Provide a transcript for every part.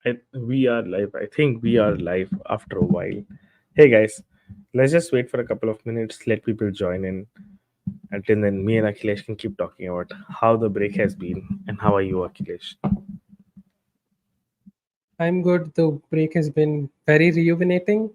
We are live. I think we are live after a while. Hey guys, let's just wait for a couple of minutes. Let people join in. Until then, me and Akhilesh can keep talking about how the break has been and how are you, Akhilesh? I'm good. The break has been very rejuvenating.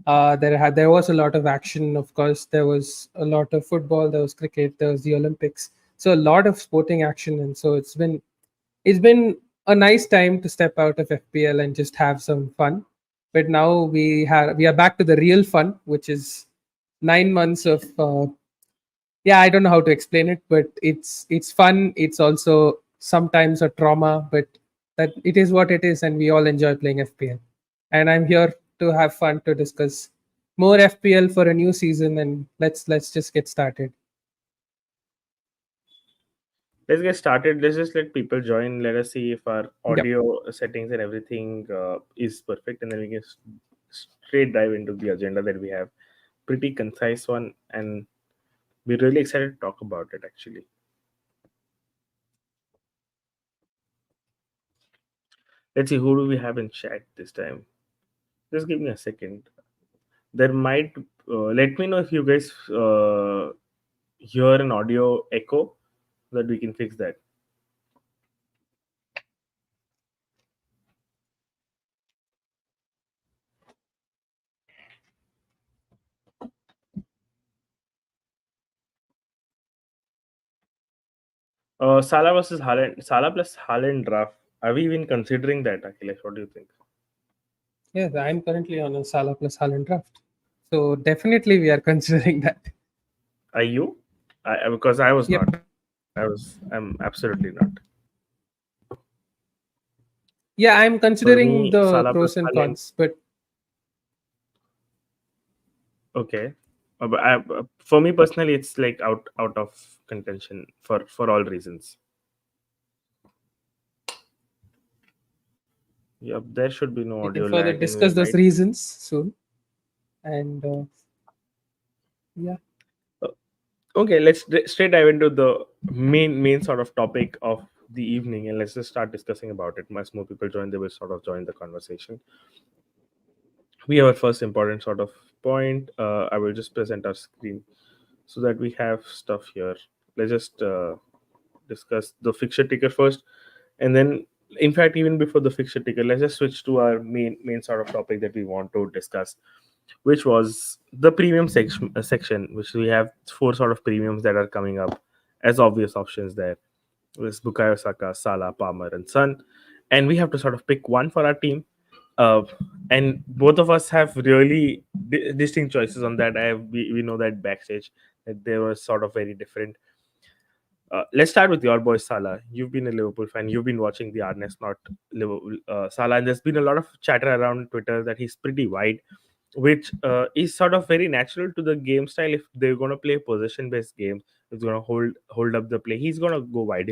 There was a lot of action. Of course, there was a lot of football. There was cricket. There was the Olympics. So a lot of sporting action, and so it's been a nice time to step out of FPL and just have some fun. But now we are back to the real fun, which is 9 months of yeah. I don't know how to explain it, but it's fun. It's also sometimes a trauma, but that it is what it is, and we all enjoy playing FPL. And I'm here to have fun to discuss more FPL for a new season, and let's just get started. Let's get started. Let's just let people join. Let us see if our Yep. audio settings and everything is perfect, and then we can straight dive into the agenda that we have. Pretty concise one, and we're really excited to talk about it actually. Let's see who do we have in chat this time. Just give me a second. There might let me know if you guys hear an audio echo so that we can fix that. Salah versus Haaland. Salah plus Haaland draft. Are we even considering that, Akhilesh? What do you think? Yes, I'm currently on a Salah plus Haaland draft, so definitely we are considering that. Are you? Because I was not. Yep. I'm absolutely not. Yeah, I'm For considering me, the Salah plus pros and Haaland. cons, but Okay. For me personally, it's like out of contention for all reasons. Yep, there should be no we can audio further lag discuss anyway, those right? reasons soon. And yeah, Uh, Okay, let's straight dive into the main sort of topic of the evening, and let's just start discussing about it. As more people join, they will sort of join the conversation. We have a first important sort of point. I will just present our screen so that we have stuff here. Let's just discuss the fixture ticker first, and then, in fact, even before the fixture ticker, let's just switch to our main sort of topic that we want to discuss, which was the premium section, which we have four sort of premiums that are coming up as obvious options there. There's Bukayo Saka, Salah, Palmer, and Son, and we have to sort of pick one for our team. Uh, and both of us have really distinct choices on that. We know that backstage that they were sort of very different. Let's start with your boy Salah. You've been a Liverpool fan. You've been watching the Arnes, not Liverpool Salah, and there's been a lot of chatter around Twitter that he's pretty wide, which is sort of very natural to the game style. If they're going to play possession based game, it's going to hold up the play. He's going to go wide.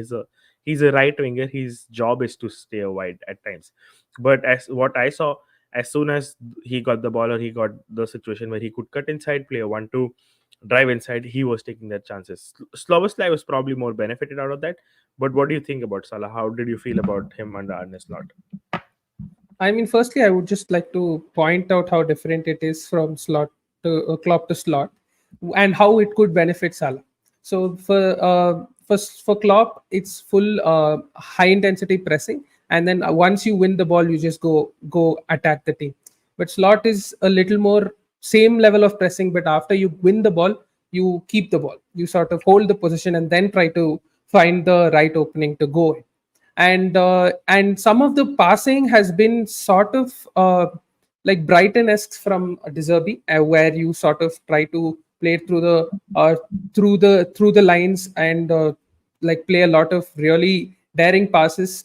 He's a right winger. His job is to stay wide at times. But as what I saw, as soon as he got the ball or he got the situation where he could cut inside, play a 1-2, drive inside, he was taking their chances. Sloboslai was probably more benefited out of that. But what do you think about Salah? How did you feel about him under Arne Slot? I mean, firstly, I would just like to point out how different it is from slot to Klopp to slot, and how it could benefit Salah. So for Klopp, it's full high intensity pressing, and then once you win the ball, you just go attack the team. But slot is a little more same level of pressing, but after you win the ball, you keep the ball. You sort of hold the position and then try to find the right opening to go in. And some of the passing has been sort of like Brighton-esque from De Zerbi, where you sort of try to play through the lines and like play a lot of really daring passes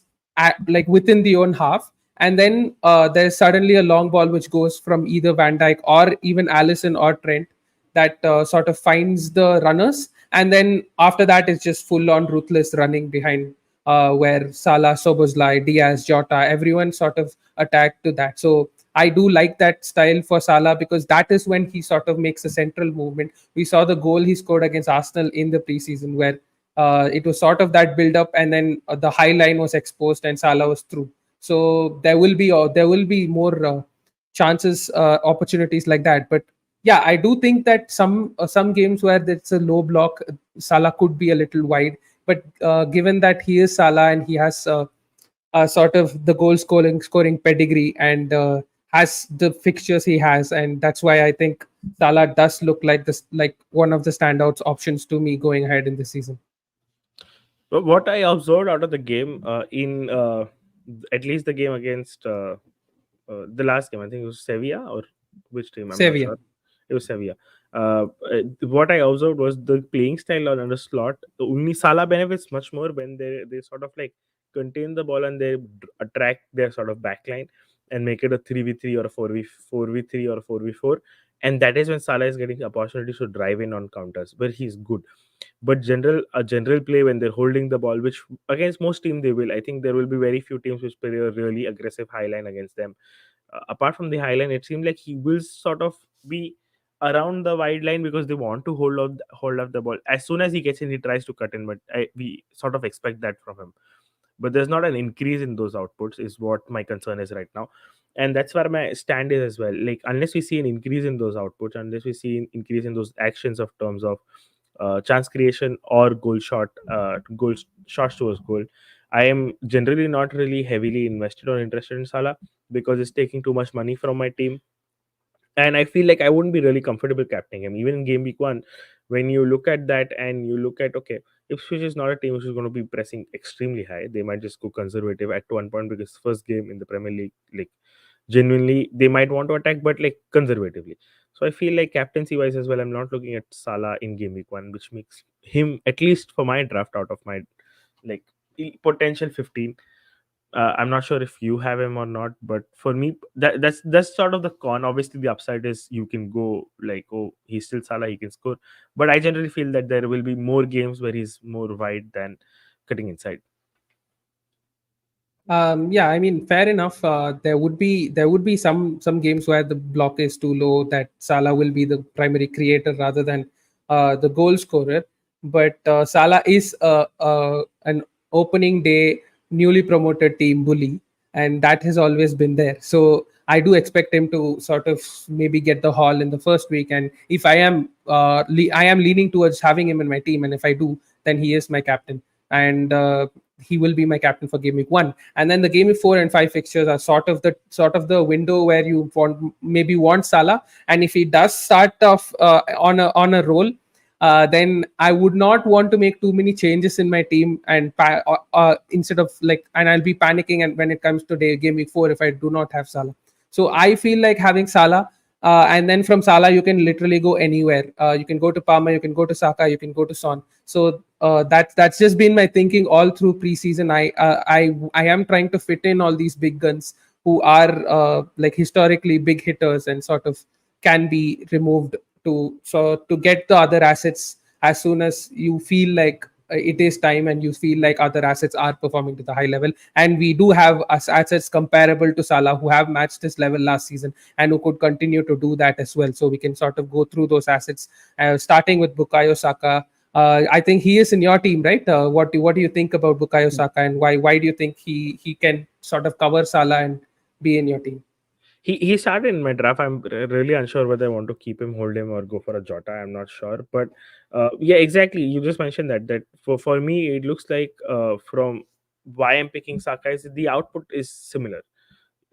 like within the own half, and then there's suddenly a long ball which goes from either Van Dijk or even Allison or Trent that sort of finds the runners, and then after that it's just full on ruthless running behind, where Salah, Soboslai, Diaz, Jota, everyone sort of attacked to that. So I do like that style for Salah because that is when he sort of makes a central movement. We saw the goal he scored against Arsenal in the preseason where it was sort of that build up, and then the high line was exposed and Salah was through. So there will be more chances, opportunities like that. But yeah, I do think that some games where it's a low block, Salah could be a little wide. But given that he is Salah and he has sort of the goal scoring pedigree, and has the fixtures he has, and that's why I think Salah does look like this, like one of the standouts options to me going ahead in this season. But what I observed out of the game, in at least the game against the last game, I think it was Sevilla or which team, I'm not Sevilla. sure. It was Sevilla. What I observed was the playing style on under slot. Only Salah benefits much more when they sort of like contain the ball and they attract their sort of backline and make it a 3v3 or a 4v3 or a 4v4. And that is when Salah is getting opportunities to drive in on counters where he's good. But general play when they're holding the ball, which against most teams they will, I think there will be very few teams which play a really aggressive high line against them. Apart from the high line, it seemed like he will sort of be around the wide line because they want to hold up the ball. As soon as he gets in, he tries to cut in, but we sort of expect that from him. But there's not an increase in those outputs, is what my concern is right now. And that's where my stand is as well. Like, unless we see an increase in those outputs, unless we see an increase in those actions of terms of chance creation or shots towards goal, I am generally not really heavily invested or interested in Salah because it's taking too much money from my team. And I feel like I wouldn't be really comfortable captaining him even in game week 1. When you look at that and you look at, okay, Ipswich is not a team which is going to be pressing extremely high. They might just go conservative at one point because first game in the Premier League, like, genuinely they might want to attack, but like conservatively. So I feel like captaincy wise as well, I'm not looking at Salah in game week 1, which makes him, at least for my draft, out of my like potential 15. I'm not sure if you have him or not, but for me, that's sort of the con. Obviously, the upside is you can go like, oh, he's still Salah, he can score. But I generally feel that there will be more games where he's more wide than cutting inside. Yeah, I mean, fair enough. There would be some games where the block is too low, that Salah will be the primary creator rather than the goal scorer. But Salah is an opening day newly promoted team bully, and that has always been there. So I do expect him to sort of maybe get the haul in the first week. And if I am leaning towards having him in my team, and if I do, then he is my captain. And he will be my captain for game week 1. And then the game week 4 and 5 fixtures are sort of the window where you want Salah. And if he does start off on a roll, then I would not want to make too many changes in my team, and instead of like, and I'll be panicking and when it comes to game week 4 if I do not have Salah. So I feel like having Salah, and then from Salah you can literally go anywhere. You can go to Palmer, you can go to Saka, you can go to Son. So that's just been my thinking all through preseason. I am trying to fit in all these big guns who are like historically big hitters and sort of can be removed to get the other assets as soon as you feel like it is time, and you feel like other assets are performing to the high level. And we do have assets comparable to Salah who have matched this level last season and who could continue to do that as well. So we can sort of go through those assets, starting with Bukayo Saka. I think he is in your team, right? What do you think about Bukayo Saka, and why do you think he can sort of cover Salah and be in your team? He started in my draft. I'm really unsure whether I want to keep him, hold him, or go for a Jota. I'm not sure, but yeah, exactly. You just mentioned that for me, it looks like from why I'm picking Saka is the output is similar,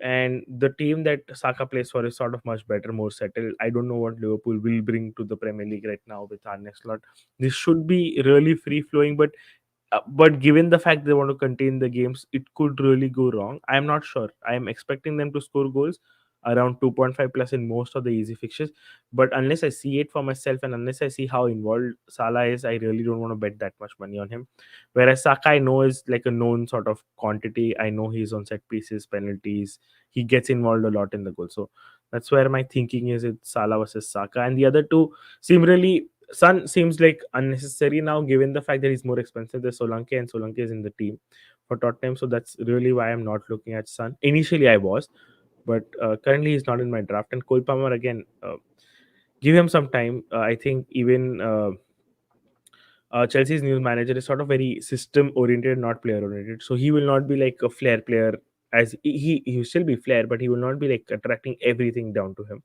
and the team that Saka plays for is sort of much better, more settled. I don't know what Liverpool will bring to the Premier League right now with our next slot. This should be really free flowing, but given the fact they want to contain the games, it could really go wrong. I'm not sure. I am expecting them to score goals around 2.5 plus in most of the easy fixtures. But unless I see it for myself and unless I see how involved Salah is, I really don't want to bet that much money on him. Whereas Saka, I know, is like a known sort of quantity. I know he's on set pieces, penalties. He gets involved a lot in the goal. So that's where my thinking is, it's Salah versus Saka. And the other two seem really, Sun seems like unnecessary now, given the fact that he's more expensive. There's Solanke, and Solanke is in the team for Tottenham, so that's really why I'm not looking at Sun. Initially, I was, but currently he's not in my draft. And Cole Palmer again, give him some time. I think even Chelsea's new manager is sort of very system oriented, not player oriented. So he will not be like a flair player as he will still be flair, but he will not be like attracting everything down to him.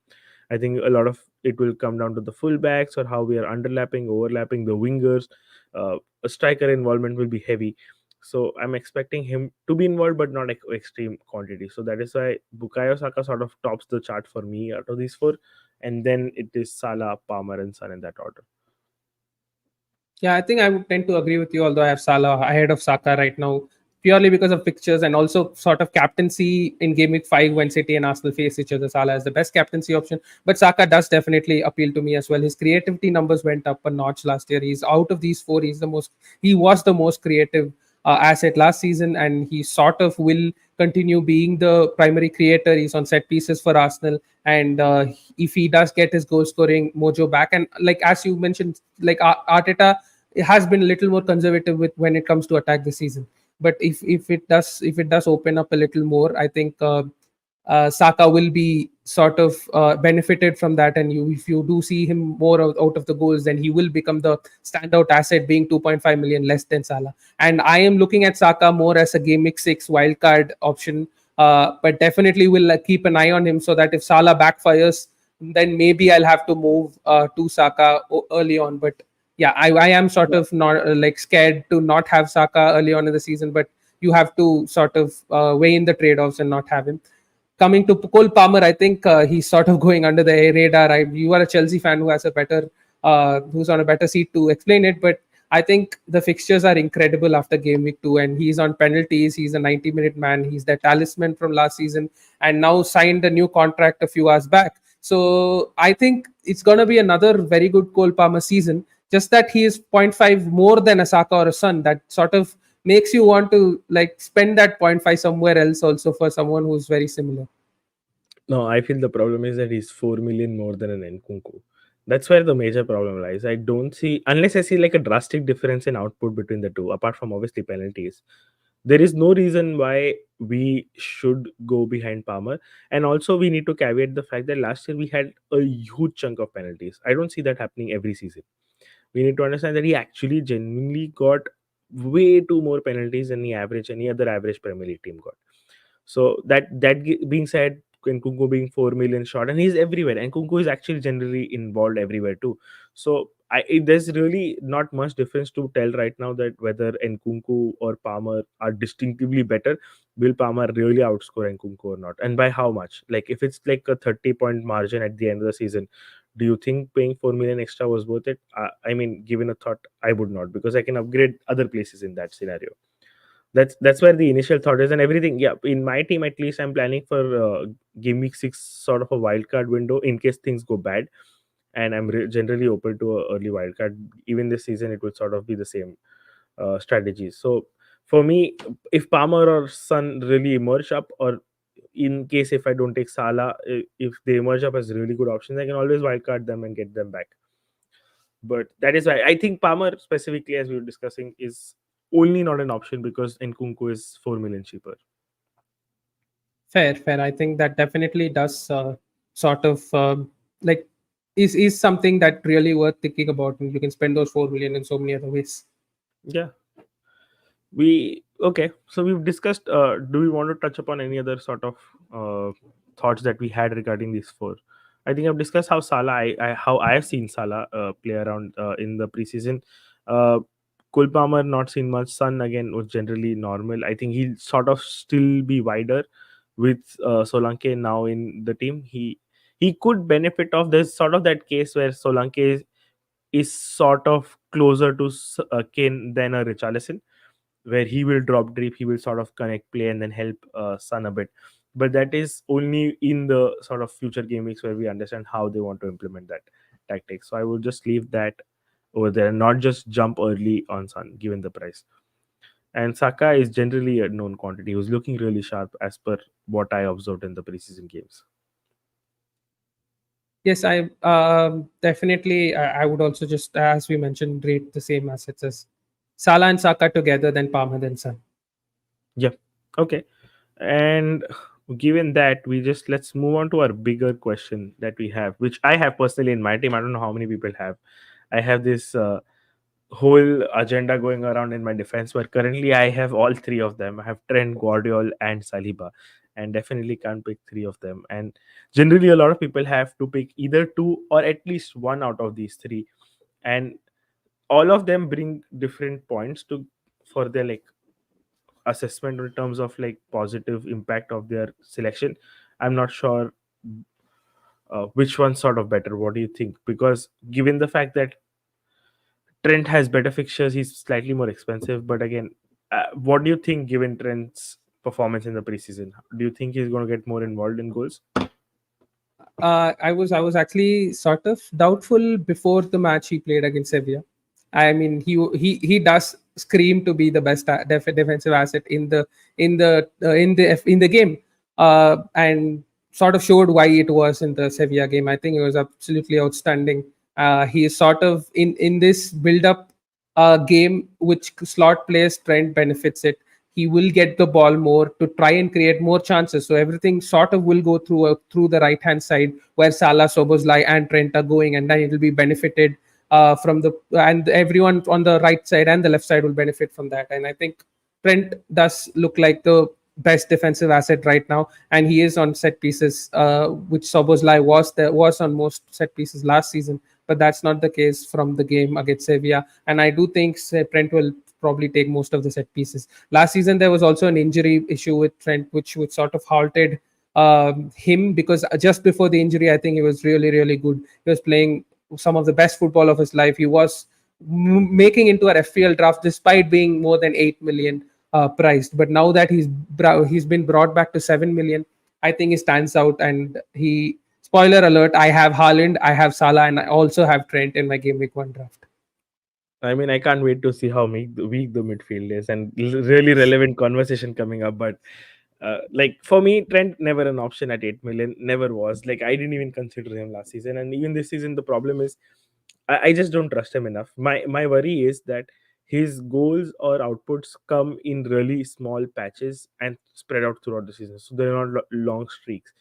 I think a lot of it will come down to the fullbacks or how we are underlapping, overlapping the wingers. A striker involvement will be heavy, so I'm expecting him to be involved, but not like extreme quantity. So that is why Bukayo Saka sort of tops the chart for me out of these four, and then it is Salah, Palmer, and Son in that order. Yeah, I think I would tend to agree with you, although I have Salah ahead of Saka right now, purely because of fixtures and also sort of captaincy in Game Week 5 when City and Arsenal face each other. Salah is the best captaincy option, but Saka does definitely appeal to me as well. His creativity numbers went up a notch last year. He's out of these four, he was the most creative asset last season, and he sort of will continue being the primary creator. He's on set pieces for Arsenal, and if he does get his goal scoring mojo back, and like as you mentioned, like Arteta has been a little more conservative with when it comes to attack this season. But if it does open up a little more, I think Saka will be sort of benefited from that. And if you do see him more out of the goals, then he will become the standout asset, being 2.5 million less than Salah. And I am looking at Saka more as a Game Week 6 wildcard option, but definitely will keep an eye on him so that if Salah backfires, then maybe I'll have to move to Saka early on. But yeah, I am sort of not like scared to not have Saka early on in the season, but you have to sort of weigh in the trade-offs and not have him. Coming to Cole Palmer, I think he's sort of going under the radar. You are a Chelsea fan who has a better, who's on a better seat to explain it, but I think the fixtures are incredible after Game Week 2, and he's on penalties. He's a 90-minute man. He's the talisman from last season, and now signed a new contract a few hours back. So I think it's going to be another very good Cole Palmer season. Just that he is zero point 0.5 more than a Saka or a Son. That sort of makes you want to like spend that zero point 0.5 somewhere else also for someone who's very similar. No, I feel the problem is that he's 4 million more than an Nkunku. That's where the major problem lies. I don't see, unless I see like a drastic difference in output between the two, apart from obviously penalties, there is no reason why we should go behind Palmer. And also, we need to caveat the fact that last year we had a huge chunk of penalties. I don't see that happening every season. We need to understand that he actually genuinely got way too more penalties than any other average Premier League team got. So being said, Nkunku being 4 million short, and he's everywhere. And Nkunku is actually generally involved everywhere too. So there's really not much difference to tell right now that whether Nkunku or Palmer are distinctively better. Will Palmer really outscore Nkunku or not, and by how much? Like if it's like a 30-point margin at the end of the season, do you think paying 4 million extra was worth it? I mean, given a thought, I would not, because I can upgrade other places in that scenario. That's where the initial thought is, and everything. Yeah, in my team at least, I'm planning for Game Week 6 sort of a wildcard window in case things go bad, and I'm generally open to a early wildcard. Even this season, it would sort of be the same strategies. So for me, if Palmer or Son really emerge up, or in case if I don't take Salah, if they emerge up as really good options, I can always wildcard them and get them back. But that is why I think Palmer specifically, as we were discussing, is only not an option because Nkunku is 4 million cheaper. Fair. I think that definitely does sort of like is something that really worth thinking about, and you can spend those 4 million in so many other ways. Yeah. We okay. So we've discussed. Do we want to touch upon any other sort of thoughts that we had regarding these four? I think I've discussed how Salah, how I have seen Salah play around in the preseason. Uh, Cole Palmer not seen much. Son again was generally normal. I think he'll sort of still be wider with Solanke now in the team. He could benefit of this sort of that case where Solanke is sort of closer to Kane than a Richarlison, where he will drop deep, he will sort of connect play and then help Son a bit. But that is only in the sort of future game weeks where we understand how they want to implement that tactic. So I would just leave that over there and not just jump early on Son given the price. And Saka is generally a known quantity. He was looking really sharp as per what I observed in the preseason games. Yes, I definitely. I would also just, as we mentioned, rate the same assets as Salah and Saka together, then Palmer, then Son. Yeah. Okay. And given that, we just let's move on to our bigger question that we have, which I have personally in my team. I don't know how many people have. I have this whole agenda going around in my defense, but currently I have all three of them. I have Trent, Guardiola, and Saliba, and definitely can't pick three of them. And generally, a lot of people have to pick either two or at least one out of these three, and all of them bring different points to for their like assessment in terms of like positive impact of their selection. I'm not sure which one's sort of better. What do you think? Because given the fact that Trent has better fixtures, he's slightly more expensive. But again, what do you think given Trent's performance in the preseason? Do you think he's going to get more involved in goals? I was actually sort of doubtful before the match he played against Sevilla. I mean, he does scream to be the best defensive asset in the game, and sort of showed why it was in the Sevilla game. I think it was absolutely outstanding. He is sort of in this build up game which slot players Trent benefits it. He will get the ball more to try and create more chances. So everything sort of will go through the right hand side where Salah, Soboslai, and Trent are going, and then it will be benefited from the and everyone on the right side and the left side will benefit from that. And I think Trent does look like the best defensive asset right now, and he is on set pieces, which Soboslai was on most set pieces last season, but that's not the case from the game against Sevilla. And I do think Trent will probably take most of the set pieces. Last season there was also an injury issue with Trent, which sort of halted him, because just before the injury, I think he was really really good. He was playing some of the best football of his life. He was making into a FPL draft despite being more than 8 million priced. But now that he's been brought back to 7 million, I think he stands out. And he, spoiler alert, I have Haaland, I have Salah, and I also have Trent in my game week 1 draft. I mean, I can't wait to see how weak the midfield is, and really relevant conversation coming up. But like for me, Trent never an option at 8 million. Never was. Like I didn't even consider him last season, and even this season, the problem is I just don't trust him enough. My worry is that his goals or outputs come in really small patches and spread out throughout the season, so they're not long streaks.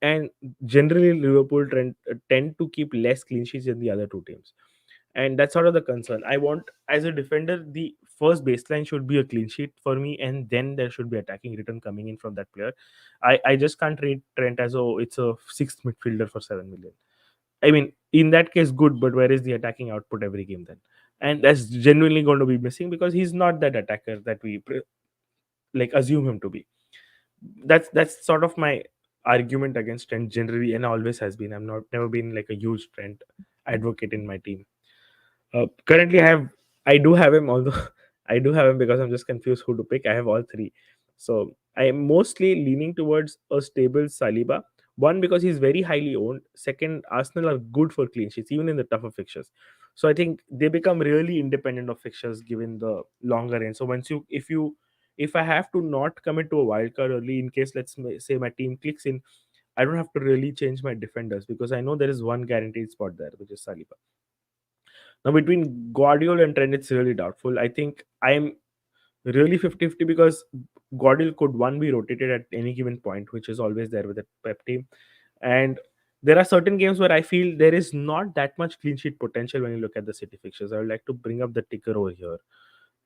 And generally, Liverpool tend to keep less clean sheets than the other two teams, and that's sort of the concern. I want, as a defender, the first baseline should be a clean sheet for me, and then there should be attacking return coming in from that player. I just can't treat Trent as oh it's a sixth midfielder for 7 million. I mean, in that case, good, but where is the attacking output every game then? And that's genuinely going to be missing because he's not that attacker that we like assume him to be. That's sort of my argument against Trent generally, and always has been. I'm not never been like a huge Trent advocate in my team. Currently, I do have him, although I do have him because I'm just confused who to pick. I have all three, so I am mostly leaning towards a stable Saliba. One, because he's very highly owned. Second, Arsenal are good for clean sheets even in the tougher fixtures. So I think they become really independent of fixtures given the longer range. So once you if I have to not commit to a wild card early in case say my team clicks in, I don't have to really change my defenders because I know there is one guaranteed spot there, which is Saliba. Now, between Guardiola and Trent, it's really doubtful. I think I'm really 50-50 because Guardiola could one be rotated at any given point, which is always there with the Pep team. And there are certain games where I feel there is not that much clean sheet potential when you look at the City fixtures. I would like to bring up the ticker over here.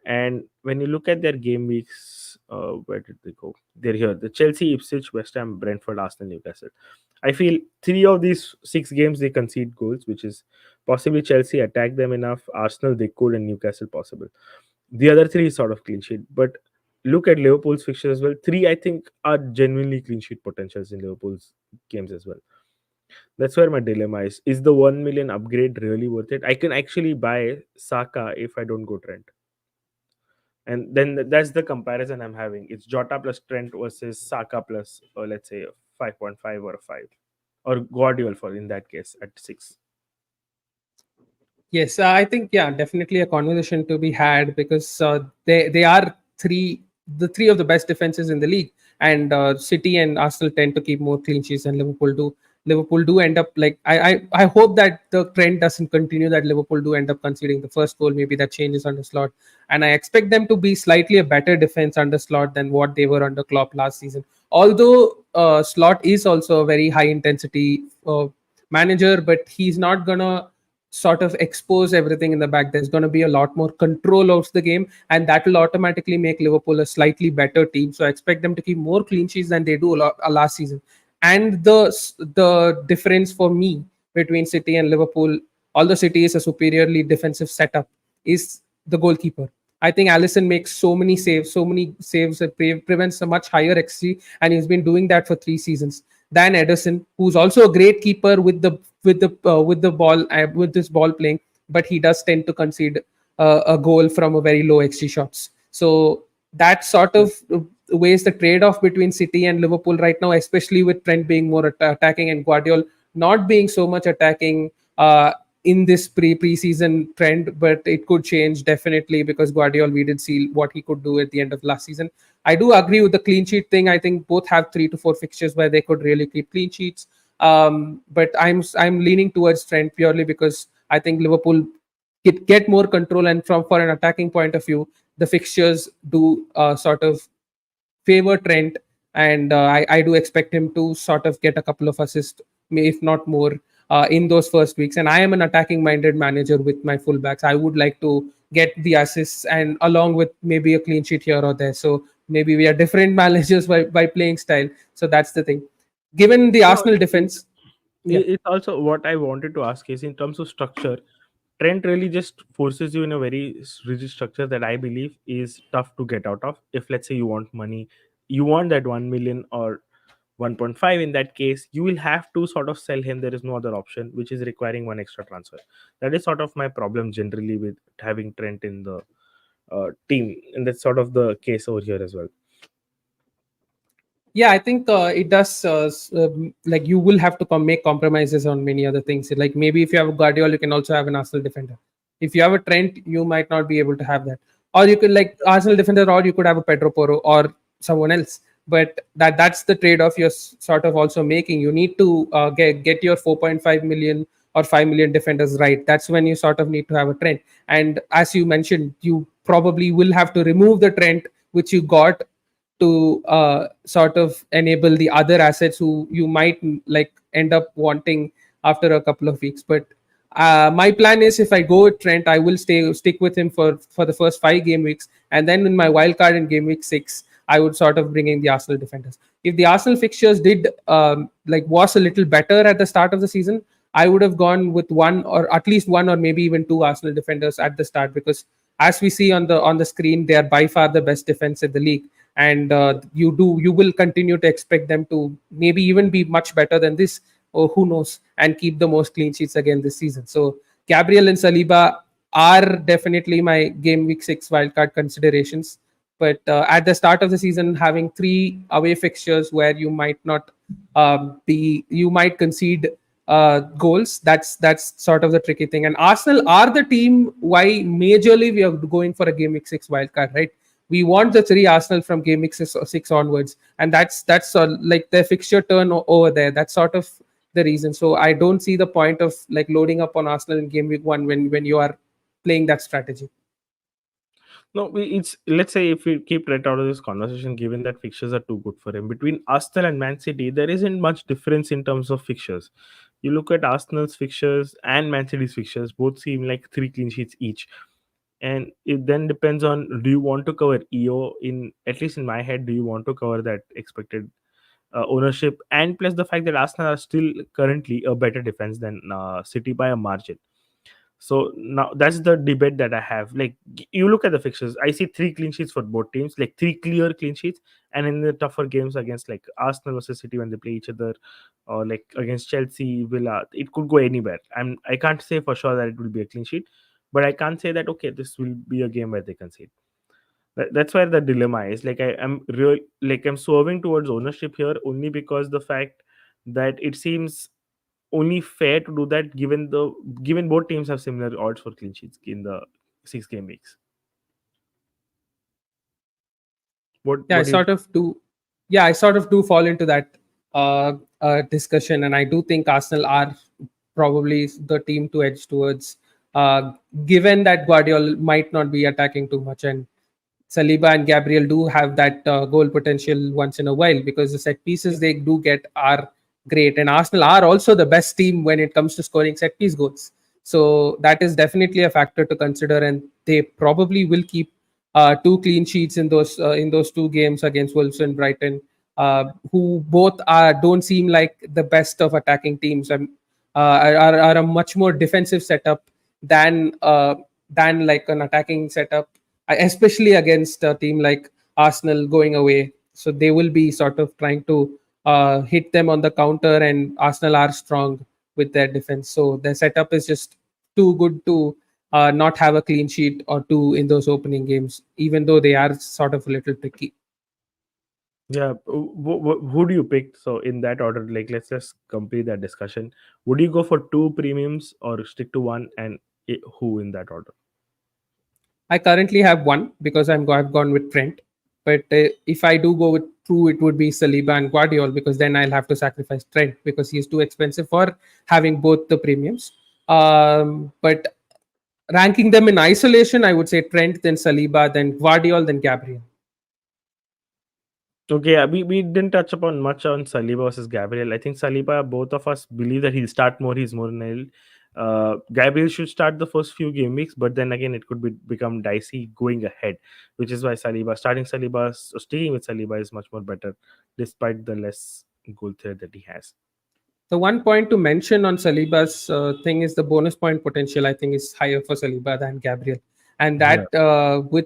And when you look at their game weeks, where did they go? They're here: the Chelsea, Ipswich, West Ham, Brentford, Arsenal, Newcastle. I feel three of these six games they concede goals, which is possibly Chelsea attack them enough, Arsenal they could, and Newcastle possible. The other three is sort of clean sheet. But look at Liverpool's fixtures as well. Three, I think, are genuinely clean sheet potentials in Liverpool's games as well. That's where my dilemma is. Is the 1 million upgrade really worth it? I can actually buy Saka if I don't go Trent. And then that's the comparison I'm having. It's Jota plus Trent versus Saka plus, let's say, a 5.5 or a 5. Or Guardiola for in that case at 6. Yes, I think, yeah, definitely a conversation to be had, because they are three of the best defenses in the league, and City and Arsenal tend to keep more clean sheets than Liverpool do. Liverpool do end up, like, I hope that the trend doesn't continue, that Liverpool do end up conceding the first goal. Maybe that changes under Slot, and I expect them to be slightly a better defense under Slot than what they were under Klopp last season. Although Slot is also a very high intensity manager, but he's not gonna sort of expose everything in the back. There's going to be a lot more control of the game, and that will automatically make Liverpool a slightly better team. So I expect them to keep more clean sheets than they do last season. And the difference for me between City and Liverpool, although City is a superiorly defensive setup, is the goalkeeper. I think Allison makes so many saves that prevents a much higher XG, and he's been doing that for 3 seasons. Than Ederson, who's also a great keeper with the ball with this ball playing, but he does tend to concede a goal from a very low XG shots. So that sort of weighs the trade-off between City and Liverpool right now, especially with Trent being more attacking and Guardiola not being so much attacking in this preseason trend, but it could change definitely because Guardiola, we did see what he could do at the end of last season. I do agree with the clean sheet thing. I think both have 3 to 4 fixtures where they could really keep clean sheets. But I'm leaning towards Trent purely because I think Liverpool get more control, and from for an attacking point of view, the fixtures do sort of favor Trent, and I do expect him to sort of get a couple of assists, if not more, in those first weeks. And I am an attacking-minded manager with my fullbacks. I would like to get the assists and along with maybe a clean sheet here or there. So maybe we are different managers by playing style. So that's the thing. Given the No, Arsenal defense, yeah. it's also what I wanted to ask is in terms of structure. Trent really just forces you in a very rigid structure that I believe is tough to get out of. If let's say you want money, you want that 1 million or 1.5, in that case you will have to sort of sell him. There is no other option, which is requiring one extra transfer. That is sort of my problem generally with having Trent in the team, and that's sort of the case over here as well. Yeah, I think it does. Like you will have to make compromises on many other things. Like maybe if you have a Guardiola, you can also have an Arsenal defender. If you have a Trent, you might not be able to have that. Or you could like Arsenal defender, or you could have a Pedro Porro or someone else. But that's the trade-off you're sort of also making. You need to get your 4.5 million or 5 million defenders right. That's when you sort of need to have a Trent. And as you mentioned, you probably will have to remove the Trent which you got to sort of enable the other assets who you might like end up wanting after a couple of weeks. But my plan is if I go with Trent, I will stick with him for the first 5 game weeks, and then in my wild card in game week 6, I would sort of bring in the Arsenal defenders. If the Arsenal fixtures did like was a little better at the start of the season, I would have gone with one or at least one or maybe even 2 Arsenal defenders at the start, because as we see on the screen, they are by far the best defense in the league, and you will continue to expect them to maybe even be much better than this, or who knows, and keep the most clean sheets again this season. So Gabriel and Saliba are definitely my game week 6 wildcard considerations. But at the start of the season, having 3 away fixtures where you might not you might concede goals, that's sort of the tricky thing. And Arsenal are the team why majorly we are going for a game week 6 wildcard, right? We want the 3 Arsenal from game week 6 onwards, and that's like the fixture turn over there. That's sort of the reason. So I don't see the point of like loading up on Arsenal in game week 1 when you are playing that strategy. No, it's, let's say if we keep Trent out of this conversation, given that fixtures are too good for him. Between Arsenal and Man City, there isn't much difference in terms of fixtures. You look at Arsenal's fixtures and Man City's fixtures, both seem like 3 clean sheets each. And it then depends on, do you want to cover EO in, at least in my head, do you want to cover that expected ownership, and plus the fact that Arsenal are still currently a better defense than City by a margin. So now that's the debate that I have. Like, you look at the fixtures, I see 3 clean sheets for both teams, like 3 clear clean sheets. And in the tougher games against like Arsenal versus City when they play each other, or like against Chelsea, Villa, it could go anywhere. I can't say for sure that it will be a clean sheet, but I can't say that okay, this will be a game where they concede. That's where the dilemma is. Like I'm real, like I'm swerving towards ownership here only because the fact that it seems only fair to do that given both teams have similar odds for clean sheets in the 6 game weeks. Yeah, I What do you? sort of do. Yeah, I sort of do fall into that discussion, and I do think Arsenal are probably the team to edge towards, given that Guardiola might not be attacking too much, and Saliba and Gabriel do have that goal potential once in a while, because the set pieces they do get are great, and Arsenal are also the best team when it comes to scoring set piece goals. So that is definitely a factor to consider, and they probably will keep two clean sheets in those two games against Wolves and Brighton, who both don't seem like the best of attacking teams. Are a much more defensive setup than like an attacking setup, especially against a team like Arsenal going away. So they will be sort of trying to hit them on the counter, and Arsenal are strong with their defense. So their setup is just too good to not have a clean sheet or two in those opening games, even though they are sort of a little tricky. Yeah, who do you pick? So in that order, like let's just complete that discussion. Would you go for two premiums or stick to one, and who in that order? I currently have one because I've gone with Trent. But if I do go with two, it would be Saliba and Guardiola, because then I'll have to sacrifice Trent because he's too expensive for having both the premiums. But ranking them in isolation, I would say Trent, then Saliba, then Guardiola, then Gabriel. Okay, yeah, we didn't touch upon much on Saliba versus Gabriel. I think Saliba, both of us believe that he'll start more. He's more nailed. Gabriel should start the first few game weeks, but then again, it could become dicey going ahead, which is why sticking with Saliba is much more better, despite the less goal threat that he has. The one point to mention on Saliba's thing is the bonus point potential. I think is higher for Saliba than Gabriel, and Yeah, that with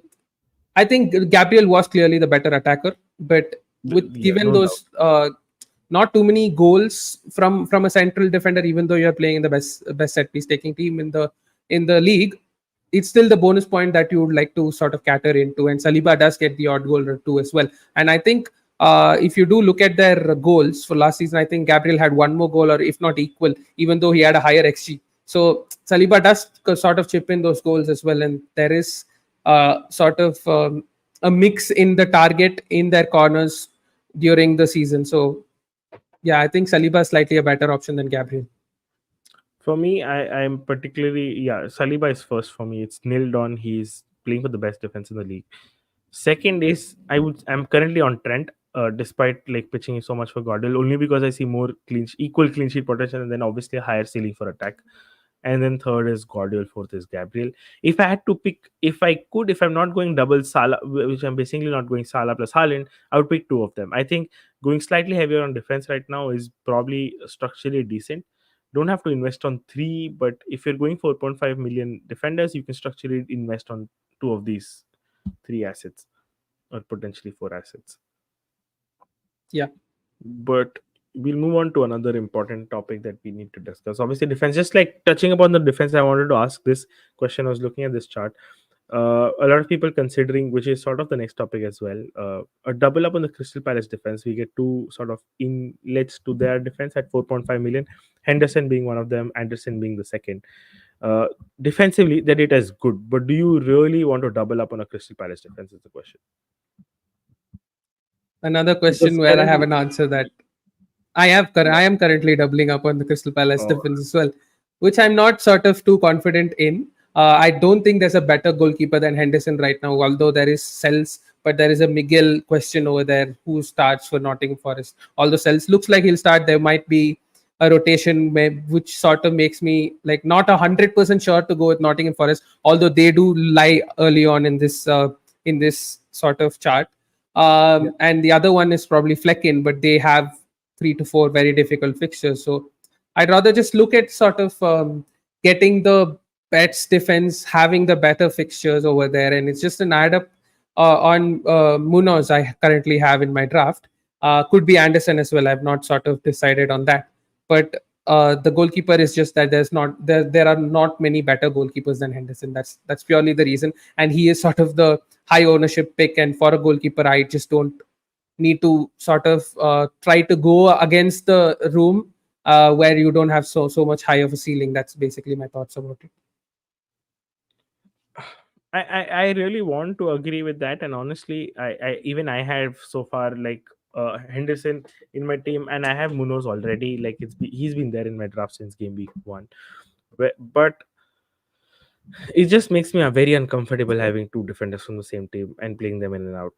I think Gabriel was clearly the better attacker, but with yeah, given no doubt. those not too many goals from a central defender, even though you're playing in the best set piece taking team in the league, it's still the bonus point that you would like to sort of cater into. And Saliba does get the odd goal or two as well. And I think if you do look at their goals for last season, I think Gabriel had one more goal, or if not equal, even though he had a higher XG. So Saliba does sort of chip in those goals as well, and there is sort of a mix in the target in their corners during the season. So yeah, I think Saliba is slightly a better option than Gabriel. For me, I'm particularly, yeah, Saliba is first for me. It's nailed on. He's playing for the best defense in the league. Second is I'm currently on Trent, despite like pitching so much for Gordon, only because I see more equal clean sheet potential, and then obviously a higher ceiling for attack. And then third is Guardiola, fourth is Gabriel. If I had to pick, if I'm not going double Salah, which I'm basically not going Salah plus Haaland, I would pick two of them. I think going slightly heavier on defense right now is probably structurally decent. Don't have to invest on three, but if you're going 4.5 million defenders, you can structurally invest on two of these three assets or potentially four assets. Yeah. But we'll move on to another important topic that we need to discuss. Obviously, defense. Just like touching upon the defense, I wanted to ask this question. I was looking at this chart. A lot of people considering, which is sort of the next topic as well, a double up on the Crystal Palace defense. We get two sort of inlets to their defense at 4.5 million. Henderson being one of them, Anderson being the second. Uh, Defensively, the data is good, but do you really want to double up on a Crystal Palace defense? Is the question. Another question Because where I have currently, an answer that yeah. I am currently doubling up on the Crystal Palace Oh, defense as well, which I'm not sort of too confident in. I don't think there's a better goalkeeper than Henderson right now, although there is Sells, but there is a Miguel question over there who starts for Nottingham Forest. Although Sells looks like he'll start, there might be a rotation which sort of makes me like not 100% sure to go with Nottingham Forest, although they do lie early on in this sort of chart. yeah. And the other one is probably Fleckin, but they have 3 to 4 very difficult fixtures. So I'd rather just look at sort of getting the Pets defense having the better fixtures over there, and it's just an add up on Munoz I currently have in my draft. Could be Anderson as well. I've not sort of decided on that, but the goalkeeper is just that there are not many better goalkeepers than Henderson. That's purely the reason, and he is sort of the high ownership pick. And for a goalkeeper, I just don't need to sort of try to go against the room where you don't have so much high of a ceiling. That's basically my thoughts about it. I really want to agree with that, and honestly, I have so far like Henderson in my team, and I have Munoz already. Like he's been there in my draft since game week one, but it just makes me very uncomfortable having two defenders from the same team and playing them in and out.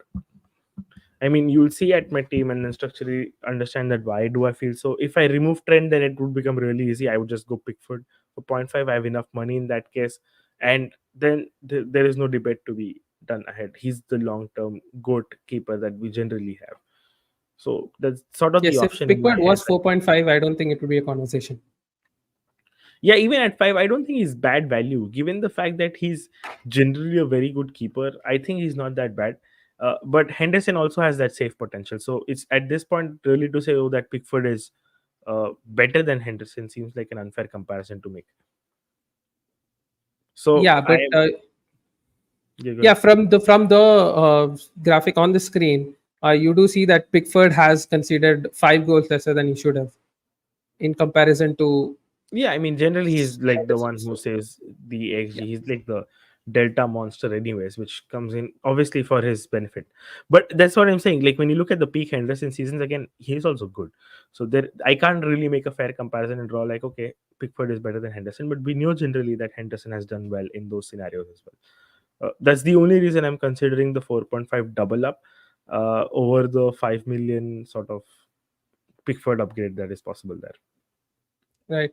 I mean, you'll see at my team and then structurally understand that why do I feel so. If I remove Trent, then it would become really easy. I would just go Pickford For point 0.5, I have enough money in that case, and then there is no debate to be done ahead. He's the long term goat keeper that we generally have. So that's sort of the Yes, if option in my Pickford head was right now. 4.5, I don't think it would be a conversation. Yeah, even at 5, I don't think he's bad value. Given the fact that he's generally a very good keeper, I think he's not that bad. But Henderson also has that safe potential. So it's at this point really to say, oh, that Pickford is better than Henderson seems like an unfair comparison to make. So Yeah, I but am. Yeah, go yeah, ahead. from the graphic on the screen, you do see that Pickford has conceded 5 goals lesser than he should have in comparison to Yeah, I mean, generally he's like the Henderson. one who So saves the yeah, XG. He's like the delta monster, anyways, which comes in obviously for his benefit. But that's what I'm saying. Like when you look at the peak Henderson seasons again, he's also good. So there, I can't really make a fair comparison and draw like, okay, Pickford is better than Henderson. But we know generally that Henderson has done well in those scenarios as well. That's the only reason I'm considering the 4.5 double up over the 5 million sort of Pickford upgrade that is possible there. right.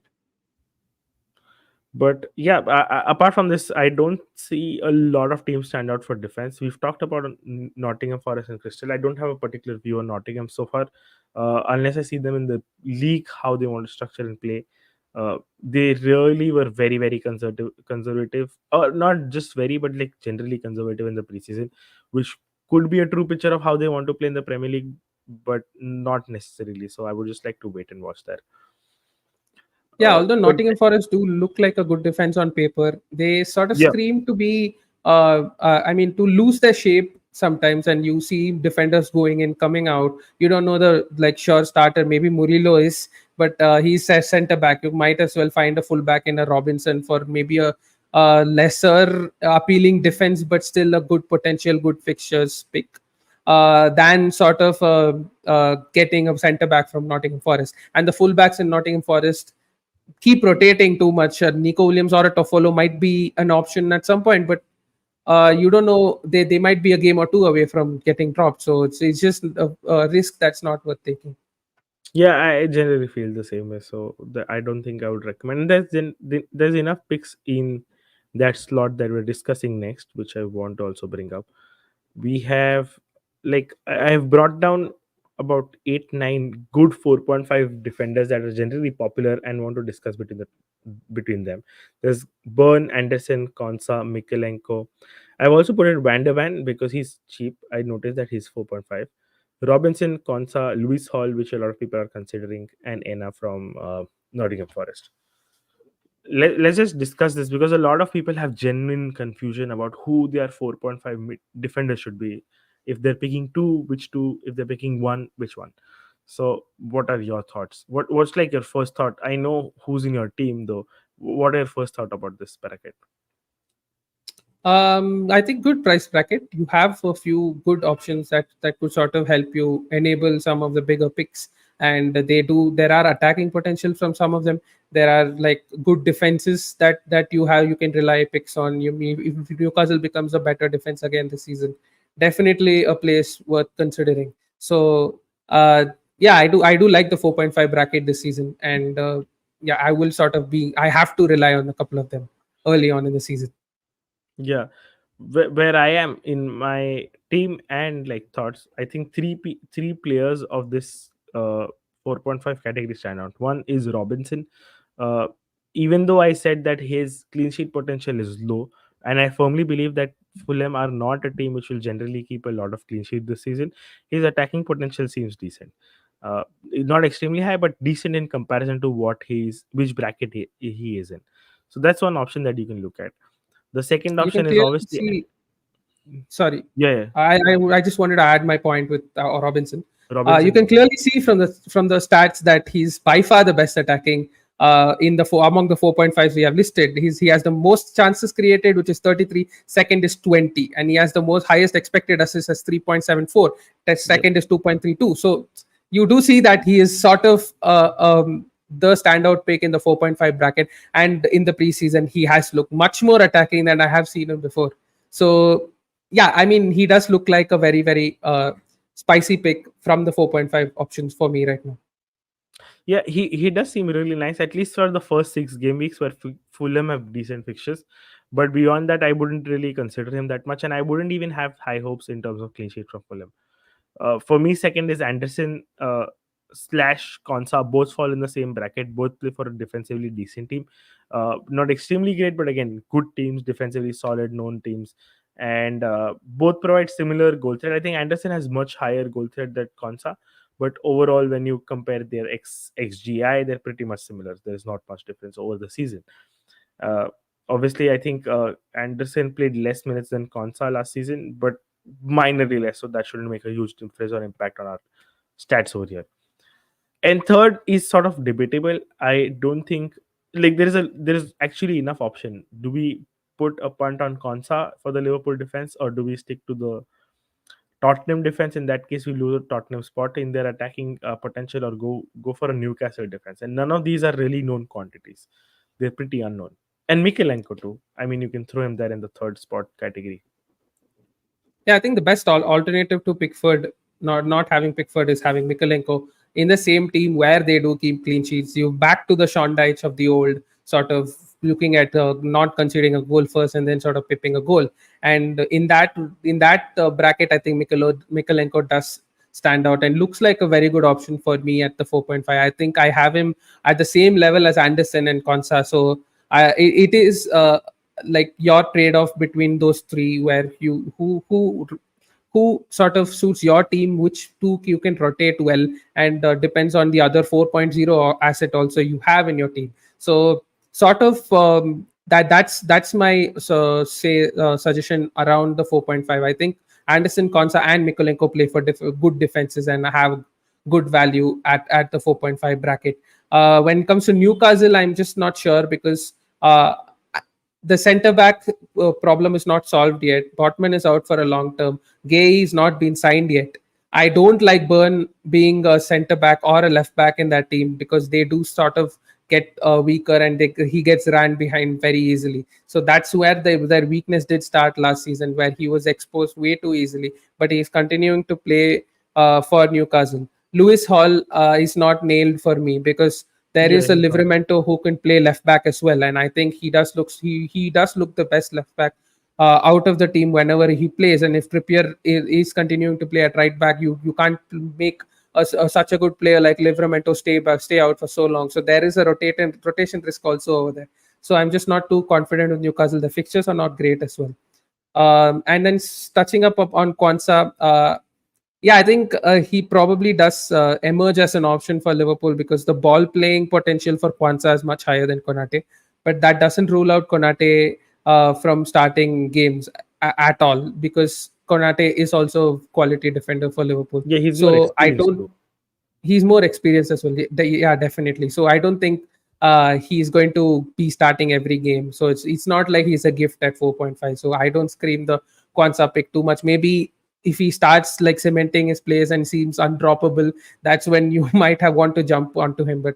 But yeah, apart from this, I don't see a lot of teams stand out for defense. We've talked about Nottingham Forest and Crystal. I don't have a particular view on Nottingham so far, unless I see them in the league how they want to structure and play. They really were very very conservative, or not just very, but like generally conservative in the preseason, which could be a true picture of how they want to play in the Premier League, but not necessarily. So I would just like to wait and watch that. Yeah, although But Nottingham Forest do look like a good defense on paper, they sort of yeah, scream to be, I mean, to lose their shape sometimes. And you see defenders going in, coming out. You don't know the like sure starter. Maybe Murillo is, but he's a centre back. You might as well find a full back in a Robinson for maybe a lesser appealing defense, but still a good potential, good fixtures pick. Than sort of getting a centre back from Nottingham Forest. And the fullbacks in Nottingham Forest keep rotating too much. Nico Williams or a Toffolo might be an option at some point, but you don't know, they might be a game or two away from getting dropped. So it's just a risk that's not worth taking. yeah, I generally feel the same way. So I don't think I would recommend. There's enough picks in that slot that we're discussing next, which I want to also bring up. We have like I've brought down about 8 9 good 4.5 defenders that are generally popular and want to discuss between them. There's Byrne, Anderson, Konsa, Mikolenko. I've also put in Van der Van because he's cheap. I noticed that he's 4.5. Robinson, Konsa, Lewis Hall, which a lot of people are considering, and Enna from Nottingham Forest. Let's just discuss this because a lot of people have genuine confusion about who their 4.5 defender should be. If they're picking two, which two? If they're picking one, which one? So what are your thoughts? What's like your first thought? I know who's in your team though. What are your first thought about this bracket? I think good price bracket. You have a few good options that could sort of help you enable some of the bigger picks, and they do. There are attacking potential from some of them. There are like good defenses that you have. You can rely picks on. If Newcastle becomes a better defense again this season, definitely a place worth considering. So yeah, I do like the 4.5 bracket this season, and yeah, I will sort of be. I have to rely on a couple of them early on in the season. Yeah, where I am in my team and like thoughts, I think three players of this 4.5 category stand out. One is Robinson. Uh, Even though I said that his clean sheet potential is low, and I firmly believe that Fulham are not a team which will generally keep a lot of clean sheet this season, his attacking potential seems decent. Not extremely high, but decent in comparison to which bracket he is in. So that's one option that you can look at. The second You can option is clearly obviously see. Sorry, yeah, yeah, I just wanted to add my point with Robinson. You Robinson. can clearly see from the stats that he's by far the best attacking in among the 4.5s we have listed. He has the most chances created, which is 33. Second is 20, and he has the most highest expected assists as 3.74. Test Yep. second is 2.32. So you do see that he is sort of the standout pick in the 4.5 bracket, and in the preseason he has looked much more attacking than I have seen him before. So yeah, I mean, he does look like a very, very spicy pick from the 4.5 options for me right now. Yeah, he does seem really nice, at least for the first 6 game weeks where Fulham have decent fixtures. But beyond that, I wouldn't really consider him that much, and I wouldn't even have high hopes in terms of clean sheet from Fulham. For me, second is Anderson slash Konsa. Both fall in the same bracket. Both play for a defensively decent team. Not extremely great, but again, good teams, defensively solid, known teams. And both provide similar goal threat. I think Anderson has much higher goal threat than Konsa. But overall, when you compare their XGI, they're pretty much similar. There's not much difference over the season. Uh, Obviously, I think Anderson played less minutes than Konsa last season, but minorly less, so that shouldn't make a huge difference or impact on our stats over here. And third is sort of debatable. I don't think like there is actually enough option. Do we put a punt on Konsa for the Liverpool defense, or do we stick to the Tottenham defense? In that case, we lose a Tottenham spot in their attacking potential, or go for a Newcastle defense. And none of these are really known quantities. They're pretty unknown. And Mikelenko too. I mean, you can throw him there in the third spot category. Yeah, I think the best alternative to Pickford, not having Pickford, is having Mikolenko in the same team where they do keep clean sheets. You back to the Sean Dyche of the old, sort of looking at not conceding a goal first and then sort of pipping a goal. And in that bracket, I think Mikolenko does stand out and looks like a very good option for me at the 4.5. I think I have him at the same level as Anderson and Konsa. So it is like your trade-off between those three, where you who sort of suits your team, which two you can rotate well, and depends on the other 4.0 asset also you have in your team. So sort of that's my suggestion around the 4.5. I think Anderson, Konsa, and Mikolenko play for good defenses and have good value at the 4.5 bracket. When it comes to Newcastle, I'm just not sure because the centre back problem is not solved yet. Botman is out for a long term. Gay is not been signed yet. I don't like Burn being a centre back or a left back in that team because they do sort of get weaker and he gets ran behind very easily. So that's where their weakness did start last season, where he was exposed way too easily. But he's continuing to play for Newcastle. Lewis Hall is not nailed for me because there Yeah, is a he's not. Livramento who can play left back as well, and I think he does look the best left back out of the team whenever he plays. And if Trippier is continuing to play at right back, you can't make such a good player like Livramento stay out for so long. So there is a rotation risk also over there. So I'm just not too confident with Newcastle. The fixtures are not great as well. And then touching up on Kwanzaa, yeah, I think he probably does emerge as an option for Liverpool because the ball playing potential for Kwanzaa is much higher than Konate. But that doesn't rule out Konate from starting games at all because Konate is also quality defender for Liverpool. Yeah, he's more So I experienced don't. too. He's more experienced as well. Yeah, definitely. So I don't think he's going to be starting every game. So it's not like he's a gift at 4.5. So I don't scream the Kwanzaa pick too much. Maybe if he starts like cementing his place and seems undroppable, that's when you might have want to jump onto him. But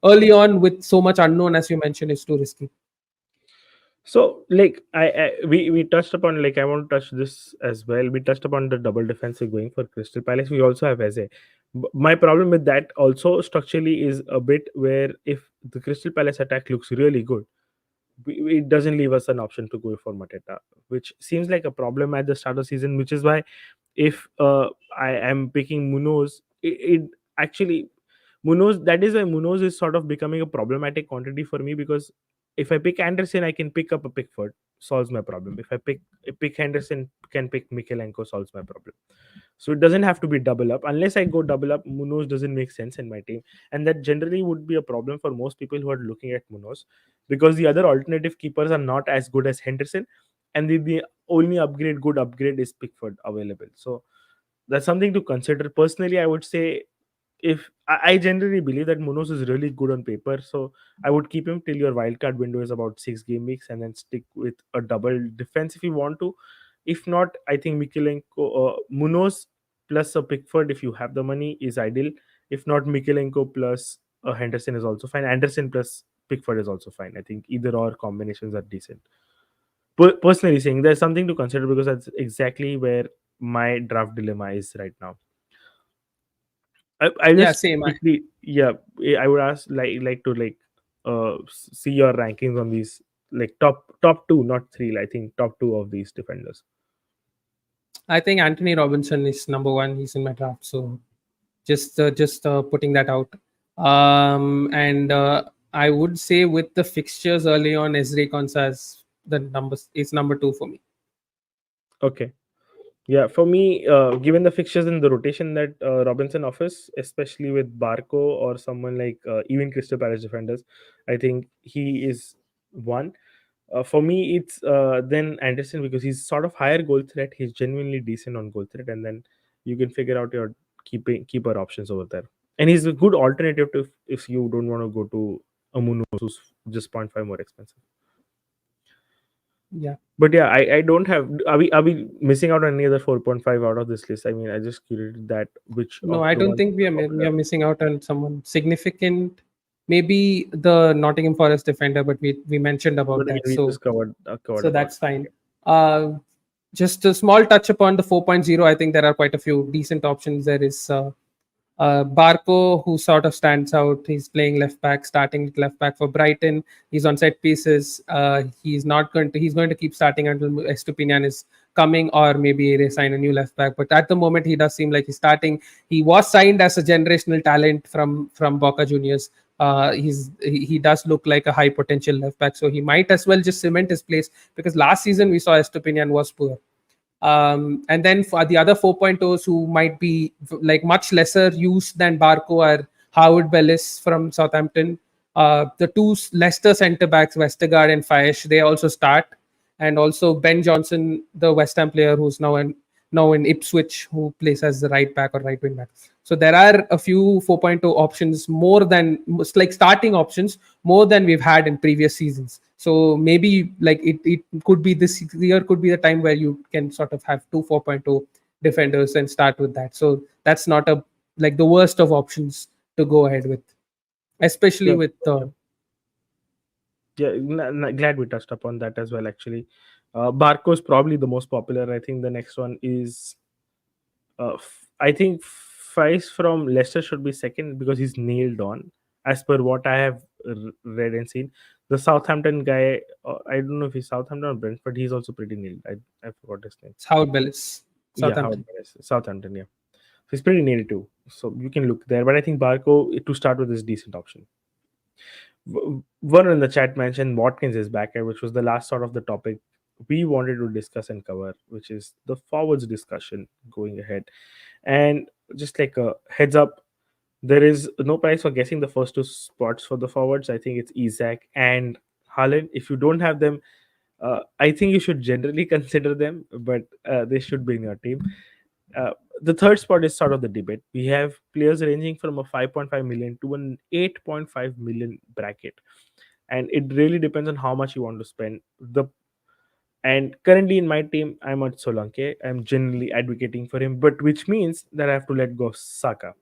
early on, with so much unknown as you mentioned, it's too risky. So, like, we touched upon, like, I want to touch this as well. We touched upon the double defensive going for Crystal Palace. We also have Eze. My problem with that also structurally is a bit where if the Crystal Palace attack looks really good, it doesn't leave us an option to go for Mateta, which seems like a problem at the start of the season. Which is why if I am picking Munoz, it actually Munoz. That is why Munoz is sort of becoming a problematic quantity for me because if I pick Anderson, I can pick up a Pickford, solves my problem. If I pick Henderson, can pick Mikelenko, solves my problem. So it doesn't have to be double up. Unless I go double up, Munoz doesn't make sense in my team, and that generally would be a problem for most people who are looking at Munoz because the other alternative keepers are not as good as Henderson, and the only good upgrade is Pickford available. So that's something to consider. Personally, I would say if I generally believe that Munoz is really good on paper, so I would keep him till your wildcard window is about 6 game weeks, and then stick with a double defense if you want to. If not, I think Munoz plus a Pickford, if you have the money, is ideal. If not, Mikelenko plus a Henderson is also fine. Anderson plus Pickford is also fine. I think either or combinations are decent. Personally saying, there's something to consider because that's exactly where my draft dilemma is right now. I Yeah, just same. quickly, yeah, I would ask like to see your rankings on these, like top two, not three. I think top two of these defenders. I think Anthony Robinson is number one. He's in my draft, so just putting that out. And I would say with the fixtures early on, Ezri Konsa is the numbers is number two for me. Okay. Yeah, for me, given the fixtures and the rotation that Robinson offers, especially with Barco or someone like even Crystal Palace defenders, I think he is one. For me, it's then Anderson, because he's sort of higher goal threat. He's genuinely decent on goal threat, and then you can figure out your keeper options over there. And he's a good alternative to if you don't want to go to Amuno, who's just 0.5 more expensive. Yeah. But yeah, I don't have. Are we missing out on any other 4.5 out of this list? I mean, I just curated that which No, of I the don't ones think we are are we popular. are missing out on someone significant. Maybe the Nottingham Forest defender, but we mentioned about But again, that, we so just covered about that's that. fine. Yeah. Uh, just a small touch upon the 4.0. I think there are quite a few decent options. There is Barco, who sort of stands out. He's playing left back, starting at left back for Brighton. He's on set pieces. He's not going to. He's going to keep starting until Estupinian is coming, or maybe they sign a new left back. But at the moment, he does seem like he's starting. He was signed as a generational talent from Boca Juniors. He does look like a high potential left back, so he might as well just cement his place, because last season we saw Estupinian was poor. And then for the other 4.0s who might be like much lesser used than Barco are Howard Bellis from Southampton. The two Leicester centre backs, Vestergaard and Fayesh, they also start. And also Ben Johnson, the West Ham player who's now in Ipswich, who plays as the right back or right wing back. So there are a few 4.0 options, more than like starting options, more than we've had in previous seasons. So maybe like it could be this year could be the time where you can sort of have two 4.0 defenders and start with that. So that's not a like the worst of options to go ahead with, especially Yeah, with yeah, yeah. Glad we touched upon that as well. Actually, Barco is probably the most popular. I think the next one is I think Fice from Leicester should be second because he's nailed on, as per what I have read and seen. The Southampton guy, I don't know if he's Southampton or Brentford. He's also pretty nailed. I forgot his name. it's Howard Bellis, Yeah, how Southampton. Southampton. Yeah, so he's pretty nailed too. So you can look there. But I think Barco to start with is decent option. One in the chat mentioned Watkins is back, which was the last sort of the topic we wanted to discuss and cover, which is the forwards discussion going ahead. And just like a heads up, there is no price for guessing the first two spots for the forwards. I think it's Isaac and Haaland. If you don't have them, I think you should generally consider them, but they should be in your team. Uh, the third spot is sort of the debate. We have players ranging from a 5.5 million to an 8.5 million bracket, and it really depends on how much you want to spend. The and currently in my team, I'm at Solanke. I'm generally advocating for him, but which means that I have to let go of Saka.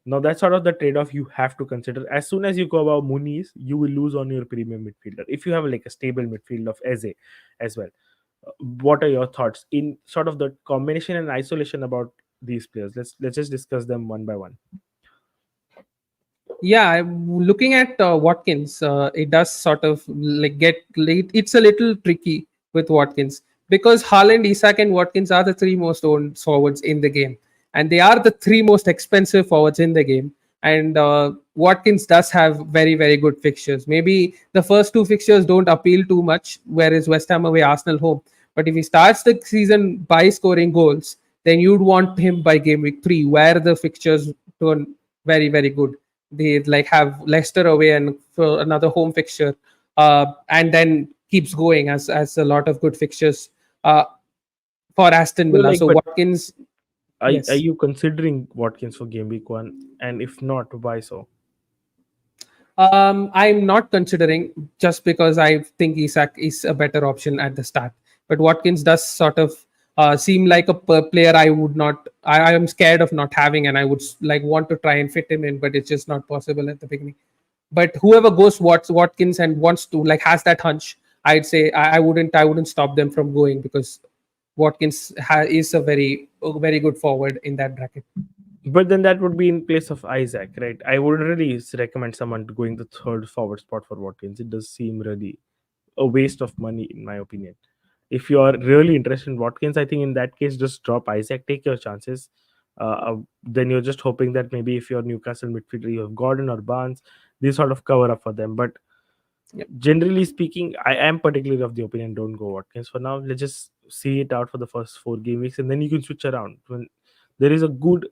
Now that's sort of the trade-off you have to consider. As soon as you go about Muniz, you will lose on your premium midfielder. If you have like a stable midfield of Eze as well, what are your thoughts in sort of the combination and isolation about these players? Let's just discuss them one by one. Yeah, looking at Watkins, it does sort of like get it's a little tricky with Watkins, because Haaland, Isak, and Watkins are the three most owned forwards in the game, and they are the three most expensive forwards in the game. And Watkins does have very very good fixtures. Maybe the first two fixtures don't appeal too much, whereas West Ham away, Arsenal home. But if he starts the season by scoring goals, then you'd want him by game week 3, where the fixtures turn very very good. They like have Leicester away and for another home fixture, and then keeps going as a lot of good fixtures uh, for Aston No, Villa. like, So but Watkins, are yes, you considering Watkins for game week one? And if not, why so? I'm not considering, just because I think Isak is a better option at the start. But Watkins does sort of seem like a player I would not. I am scared of not having, and I would like want to try and fit him in, but it's just not possible at the beginning. But whoever goes Watkins and wants to like has that hunch, I'd say I wouldn't stop them from going, because Watkins is a very good forward in that bracket. But then that would be in place of Isaac, right? I wouldn't really recommend someone going the third forward spot for Watkins. It does seem really a waste of money, in my opinion. If you are really interested in Watkins, I think in that case, just drop Isaac, take your chances. Then you're just hoping that maybe if you're Newcastle midfielder, you have Gordon or Barnes, these sort of cover up for them. But Yep. generally speaking, I am particularly of the opinion don't go Watkins for now. Let's just see it out for the first 4 game weeks, and then you can switch around when there is a good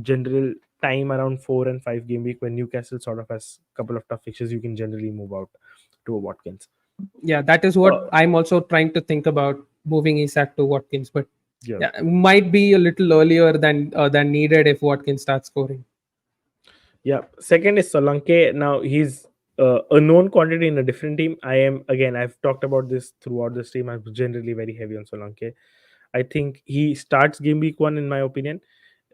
general time around 4 and 5 game week when Newcastle sort of has a couple of tough fixtures. You can generally move out to a Watkins. Yeah, that is what Uh, I'm also trying to think about, moving Isak to Watkins. But yeah, yeah, it might be a little earlier than needed if Watkins starts scoring. yeah. Second is Solanke. Now he's a known quantity in a different team. I am again. I've talked about this throughout the stream. I'm generally very heavy on Solanke. I think he starts game week one, in my opinion.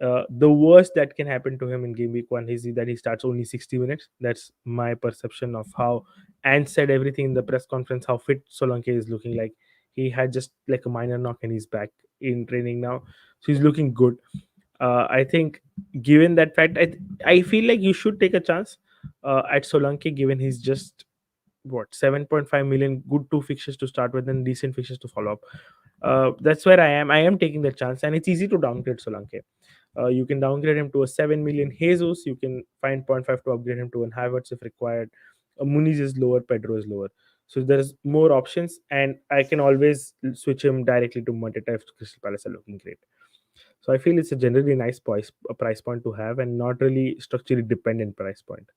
The worst that can happen to him in game week one is that he starts only 60 minutes. That's my perception of how Ant said everything in the press conference, how fit Solanke is looking like. He had just like a minor knock and he's back in training now. So he's looking good. I think, given that fact, I feel like you should take a chance at Solanke, given he's just what 7.5 million, good two fixtures to start with and decent fixtures to follow up. That's where I am taking the chance, and it's easy to downgrade Solanke. You can downgrade him to a 7 million Jesus. You can find point 0.5 to upgrade him to an Havertz if required. Muniz is lower, Pedro is lower. So there's more options, and I can always switch him directly to Mateta if Crystal Palace are looking great. So I feel it's a generally nice price point to have, and not really structurally dependent price point.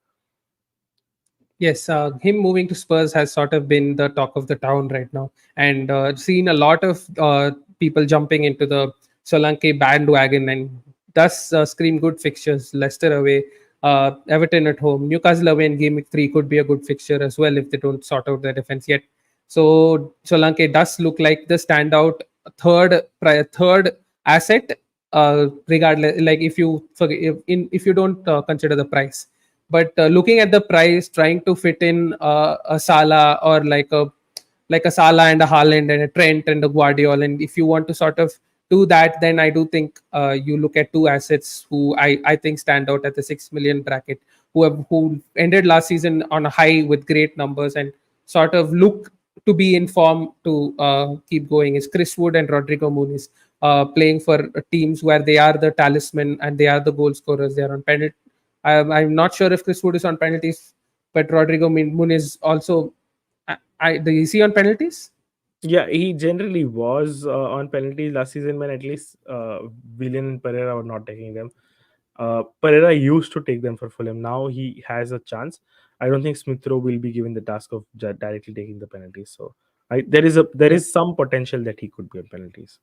Yes, him moving to Spurs has sort of been the talk of the town right now, and seen a lot of people jumping into the Solanke bandwagon, and thus scream good fixtures. Leicester away, Everton at home, Newcastle away in Game Week 3 could be a good fixture as well if they don't sort out their defense yet. So Solanke does look like the standout third asset, regardless. Like if you if you don't consider the price, but looking at the price, trying to fit in a Salah or like a Salah and a Haaland and a Trent and a Guardiola, and if you want to sort of do that, then I do think you look at two assets who I think stand out at the 6 million bracket, who ended last season on a high with great numbers and sort of look to be in form to keep going, is Chris Wood and Rodrigo Muniz, playing for teams where they are the talisman and they are the goal scorers. They are on penalty. I'm not sure if Chris Wood is on penalties, but Rodrigo Muniz also. Is he on penalties? Yeah, he generally was on penalties last season when at least Willian and Pereira were not taking them. Pereira used to take them for Fulham. Now he has a chance. I don't think Smith Rowe will be given the task of directly taking the penalties. So there Yeah. is some potential that he could be on penalties.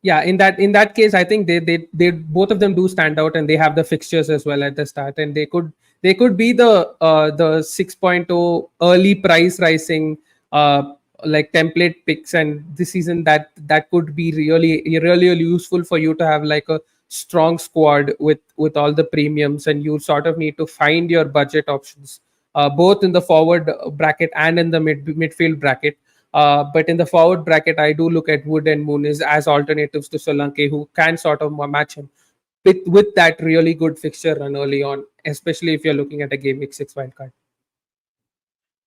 Yeah, in that case, I think they both of them do stand out, and they have the fixtures as well at the start, and they could be the 6.0 early price rising like template picks, and this season that could be really useful for you to have like a strong squad with all the premiums, and you sort of need to find your budget options, both in the forward bracket and in the midfield bracket. But in the forward bracket, I do look at Wood and Muniz as alternatives to Solanke, who can sort of match him with that really good fixture run early on, especially if you're looking at a game week 6 wildcard.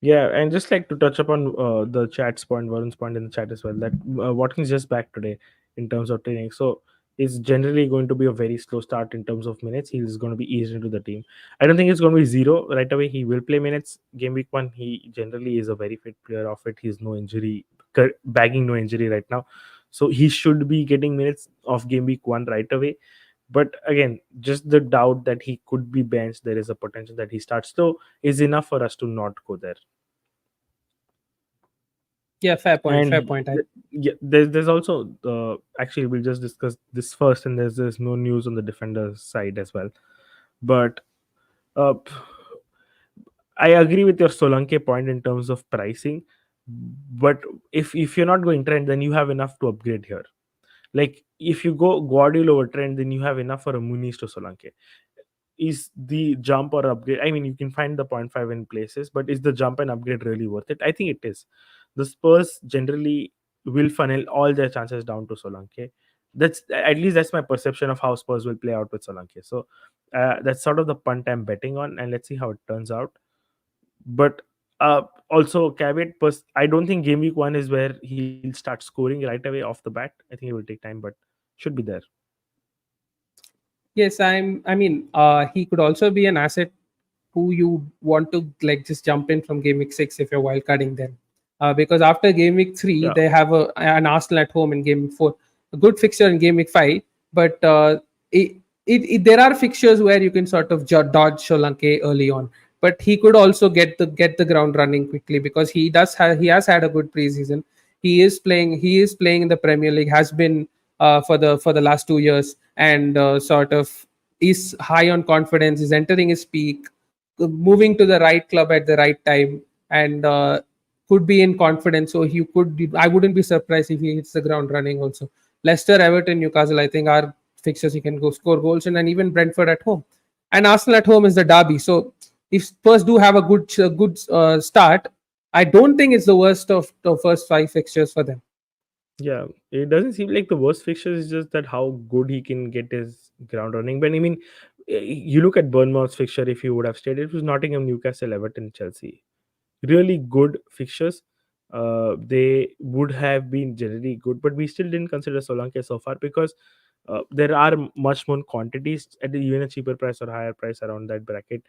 Yeah, and just like to touch upon the chat's point, Varun's point in the chat as well, that Watkins just back today in terms of training. So it's generally going to be a very slow start in terms of minutes. He's going to be eased into the team. I don't think it's going to be zero right away. He will play minutes. Game week one, he generally is a very fit player of it. He's no injury, bagging no injury right now. So he should be getting minutes of game week one right away. But again, just the doubt that he could be benched, there is a potential that he starts slow, is enough for us to not go there. Yeah, fair point. Fair And point. yeah, there's also actually we'll just discuss this first, and there's no news on the defender side as well. But uh, I agree with your Solanke point in terms of pricing. But if you're not going trend, then you have enough to upgrade here. Like if you go Guardiola over trend, then you have enough for a Muniz to Solanke. Is the jump or upgrade, I mean, you can find the point 0.5 in places, but is the jump and upgrade really worth it? I think it is. The Spurs generally will funnel all their chances down to Solanke. That's at least that's my perception of how Spurs will play out with Solanke. So that's sort of the punt I'm betting on, and let's see how it turns out. But also caveat, I don't think game week one is where he'll start scoring right away off the bat. I think it will take time, but should be there. Yes, I mean, he could also be an asset who you want to like just jump in from game week 6 if you're wildcarding them. Because after game week 3, Yeah, they have an Arsenal at home in game week 4, a good fixture in game week 5. But there are fixtures where you can sort of dodge Solanke early on. But he could also get the ground running quickly because he has had a good preseason. He is playing in the Premier League, has been for the last 2 years, and sort of is high on confidence, is entering his peak, moving to the right club at the right time, and could be in confidence. So I wouldn't be surprised if he hits the ground running also. Leicester, Everton, Newcastle, I think are fixtures he can go score goals in, and even Brentford at home. And Arsenal at home is the derby. So if Spurs do have a good start, I don't think it's the worst of the first 5 fixtures for them. yeah. It doesn't seem like the worst fixture. Is just that how good he can get his ground running. But I mean, you look at Bournemouth's fixture. If you would have stayed, it was Nottingham, Newcastle, Everton, Chelsea. Really good fixtures. They would have been generally good, but we still didn't consider Solanke so far because there are much more quantities at the even a cheaper price or higher price around that bracket,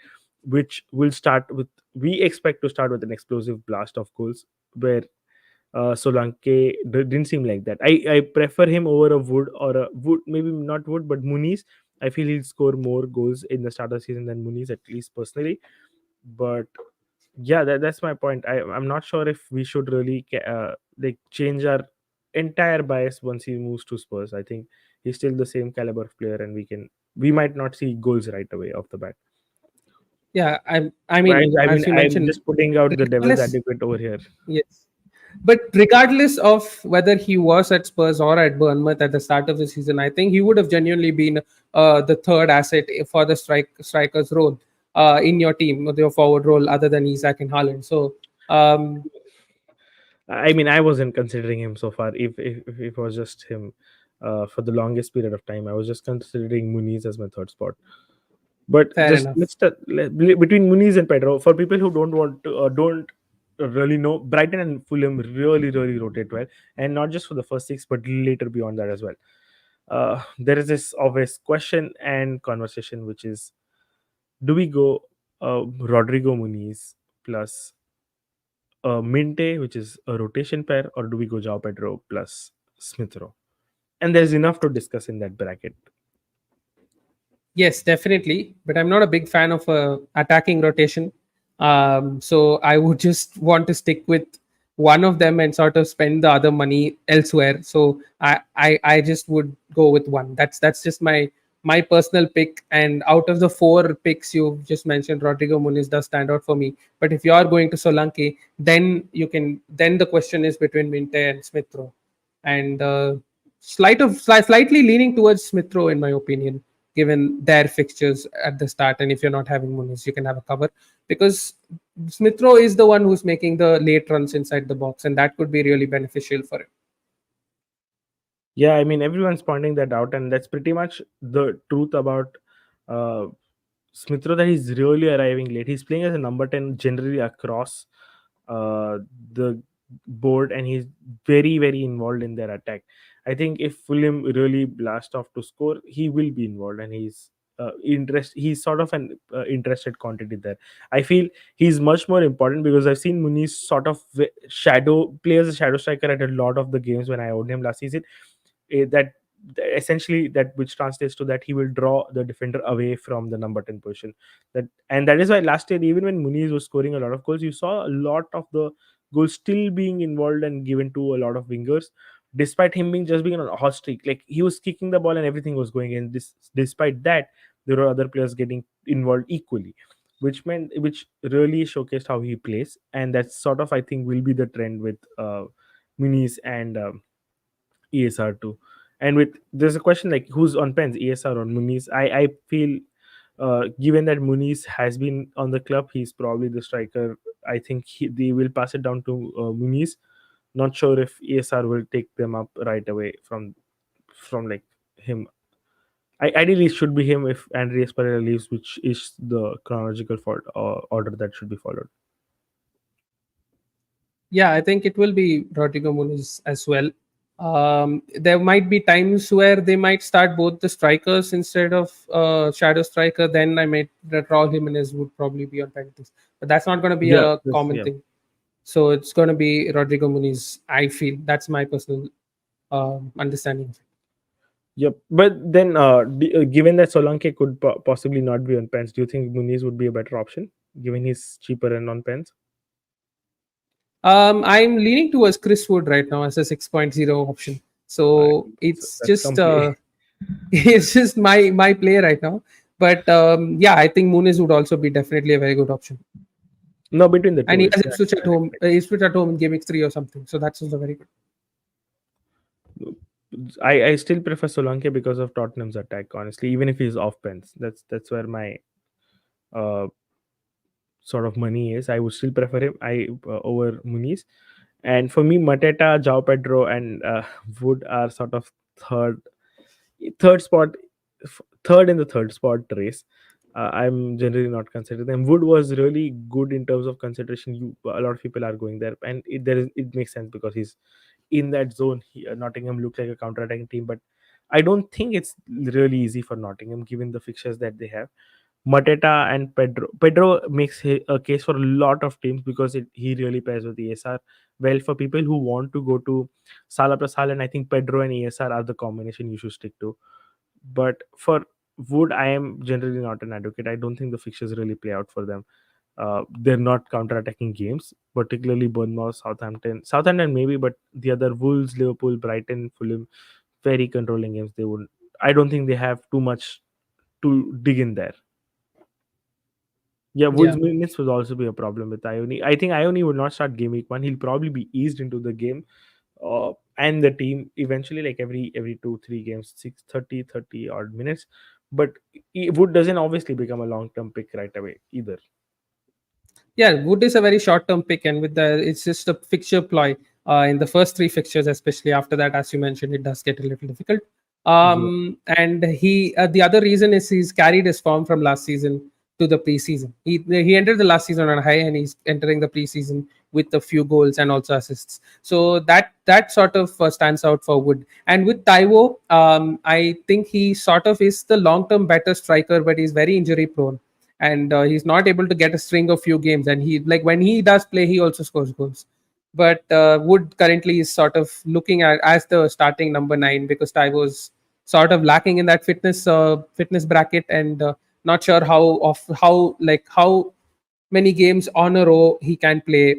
which will start with. We expect to start with an explosive blast of goals, where Solanke didn't seem like that. I prefer him over a Wood or a Wood, maybe not Wood, but Muniz. I feel he'll score more goals in the start of the season than Muniz, at least personally. But yeah, that's my point. I'm not sure if we should really like change our entire bias once he moves to Spurs. I think he's still the same caliber of player, and we might not see goals right away off the bat. Yeah, I But mean, I mean, as you I'm mentioned, just putting out the devil's regardless, advocate over here. yes. But regardless of whether he was at Spurs or at Bournemouth at the start of the season, I think he would have genuinely been the third asset for the striker's role in your team, with your forward role, other than Isak and Haaland. So, um, I mean, I wasn't considering him so far. If it was just him, for the longest period of time, I was just considering Muniz as my third spot. But fair just enough. between Muniz and Pedro, for people who don't really know, Brighton and Fulham really rotate well, and not just for the first six, but later beyond that as well. There is this obvious question and conversation, which is: do we go Rodrigo Muniz plus Minte, which is a rotation pair, or do we go Joao Pedro plus Smith Rowe? And there's enough to discuss in that bracket. Yes, definitely. But I'm not a big fan of attacking rotation. So I would just want to stick with one of them and sort of spend the other money elsewhere. So I just would go with one. That's just my personal pick. And out of the 4 picks you just mentioned, Rodrigo Muniz does stand out for me. But if you are going to Solanke, then the question is between Minte and Smith Rowe. And slightly leaning towards Smith Rowe in my opinion, given their fixtures at the start. And if you're not having Muniz, you can have a cover because Smith Rowe is the one who's making the late runs inside the box, and that could be really beneficial for him. Yeah, I mean, everyone's pointing that out, and that's pretty much the truth about uh, Smith Rowe, that he's really arriving late. He's playing as a number 10 generally across the board, and he's very involved in their attack. I think if Fulham really blast off to score, he will be involved, and he's sort of an interested quantity there. I feel he's much more important because I've seen Muniz sort of shadow play as a shadow striker at a lot of the games when I owned him last season. That essentially, that which translates to that he will draw the defender away from the number 10 position. That is why last year, even when Muniz was scoring a lot of goals, you saw a lot of the goals still being involved and given to a lot of wingers, despite him being on a hot streak. Like, he was kicking the ball and everything was going in. Despite that, there were other players getting involved equally, which really showcased how he plays. And that's sort of, I think, will be the trend with Muniz and ESR too. And with there's a question like who's on pens, ESR or Muniz. I feel given that Muniz has been on the club, he's probably the striker. I think they will pass it down to Muniz. Not sure if ESR will take them up right away from like him. Ideally, it should be him if Andreas Pereira leaves, which is the chronological order that should be followed. Yeah, I think it will be Rodrigo Muniz as well. There might be times where they might start both the strikers instead of shadow striker. Then I might that Raul Jimenez would probably be on penalties, but that's not going to be Yeah, a this, common yeah. thing. So it's going to be Rodrigo Muniz. I feel that's my personal understanding. Yep. But then, given that Solanke could possibly not be on pens, do you think Muniz would be a better option, given he's cheaper and on pens? I'm leaning towards Chris Wood right now as a 6.0 option. Uh, So it's that's just some play. it's just my play right now. But yeah, I think Muniz would also be definitely a very good option. No, between the And two, he it's has actually Ipswich at direct. home. Ipswich at home in Gameweek 3 or something. So that's also very good. I still prefer Solanke because of Tottenham's attack. Honestly, even if he's off pens, that's where my uh sort of money is. I would still prefer him over Muniz. And for me, Mateta, Jao Pedro, and Wood are sort of third third spot third in the third spot race. I'm generally not considering them. Wood was really good in terms of consideration. A lot of people are going there, and it makes sense because he's in that zone. Nottingham look like a counter-attacking team, but I don't think it's really easy for Nottingham given the fixtures that they have. Mateta and Pedro. Pedro makes a case for a lot of teams because he really pairs with ESR well. For people who want to go to Salah plus Haaland, I think Pedro and ESR are the combination you should stick to. But for Wood, I am generally not an advocate. I don't think the fixtures really play out for them. They're not counter-attacking games, particularly Bournemouth, Southampton maybe, but the other Wolves, Liverpool, Brighton, Fulham, very controlling games. They would. I don't think they have too much to dig in there. Yeah, Woods Yeah. minutes will also be a problem with Ione. I think Ione will not start game week 1. He'll probably be eased into the game and the team eventually, like every 2 3 games, 30 odd minutes. But Wood doesn't obviously become a long term pick right away either. Yeah, Wood is a very short-term pick, and with the it's just a fixture ploy in the first three fixtures, especially after that, as you mentioned, it does get a little difficult. Yeah. And he the other reason is he's carried his form from last season to the preseason. He entered the last season on a high, and he's entering the preseason with a few goals and also assists. So that sort of stands out for Wood. And with Taiwo, I think he sort of is the long-term better striker, but he's very injury prone and he's not able to get a string of few games, and he like when he does play he also scores goals. But Wood currently is sort of looking at as the starting number 9 because Ty was sort of lacking in that fitness bracket, and not sure how many games on a row he can play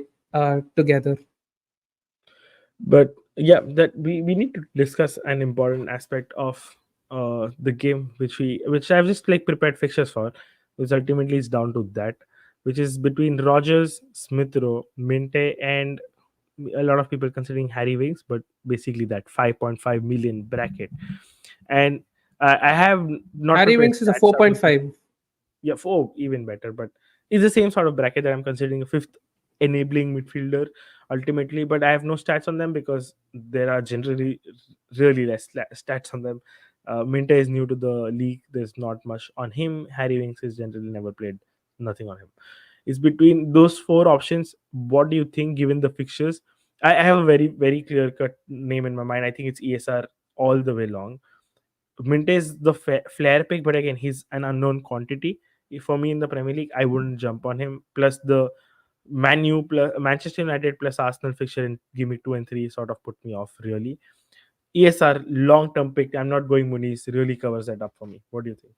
together. But yeah, that we need to discuss an important aspect of the game which I've just like prepared fixtures for, which ultimately is down to that, which is between Rogers, Smith Rowe, Minte, and a lot of people considering Harry Winks, but basically that 5.5 million bracket. And I have not Harry prepared Winks is a stats on him. 4.5. Yeah, four even better, but it's the same sort of bracket that I'm considering a fifth enabling midfielder ultimately. But I have no stats on them because there are generally really less stats on them. Minta is new to the league. There's not much on him. Harry Winks is generally never played. Nothing on him. It's between those four options. What do you think given the fixtures? I have a very clear cut name in my mind. I think it's ESR all the way long. Minte is the flair pick, but again, he's an unknown quantity. For me in the Premier League, I wouldn't jump on him. Plus the Manu plus Manchester United plus Arsenal fixture in Gimmick 2 and 3 sort of put me off really. ESR long term pick. I'm not going Muniz. Really covers that up for me. What do you think?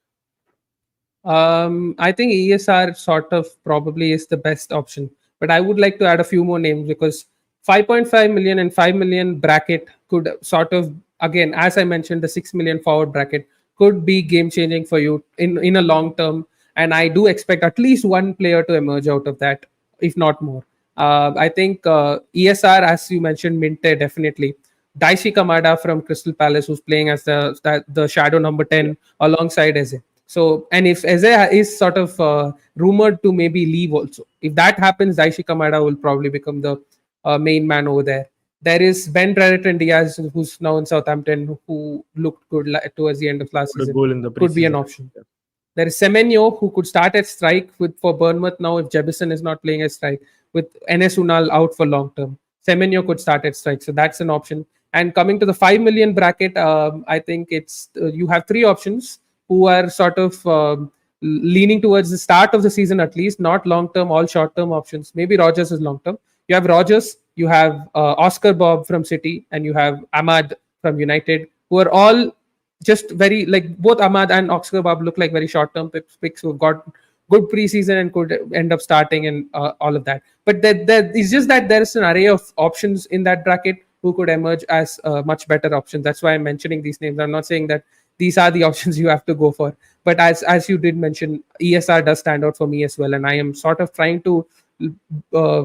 I think ESR sort of probably is the best option, but I would like to add a few more names because 5.5 million and 5 million bracket could sort of, again, as I mentioned, the 6 million forward bracket could be game changing for you in a long term. And I do expect at least one player to emerge out of that, if not more. I think ESR, as you mentioned, Minte definitely. Daishi Kamada from Crystal Palace, who's playing as the shadow number Yeah. 10 alongside Eze. So, and if Eze is sort of rumored to maybe leave also, if that happens, Daishi Kamada will probably become the main man over there. There is Ben Brereton Diaz, who's now in Southampton, who looked good towards the end of last Scored a season. goal in the Could be an preseason. option. There is Semenyo, who could start at strike with for Bournemouth now if Jebison is not playing at strike. With Enes Unal out for long term, Semenyo could start at strike, so that's an option. And coming to the 5 million bracket, I think it's you have three options who are sort of leaning towards the start of the season at least, not long term, all short term options. Maybe Rogers is long term. You have Rogers, you have Oscar Bob from City, and you have Ahmad from United, who are all just very like both Ahmad and Oscar Bob look like very short term picks who got good preseason and could end up starting and all of that. But it's just that there is an array of options in that bracket who could emerge as much better options. That's why I'm mentioning these names. I'm not saying that these are the options you have to go for, but as you did mention, ESR does stand out for me as well, and I am sort of trying to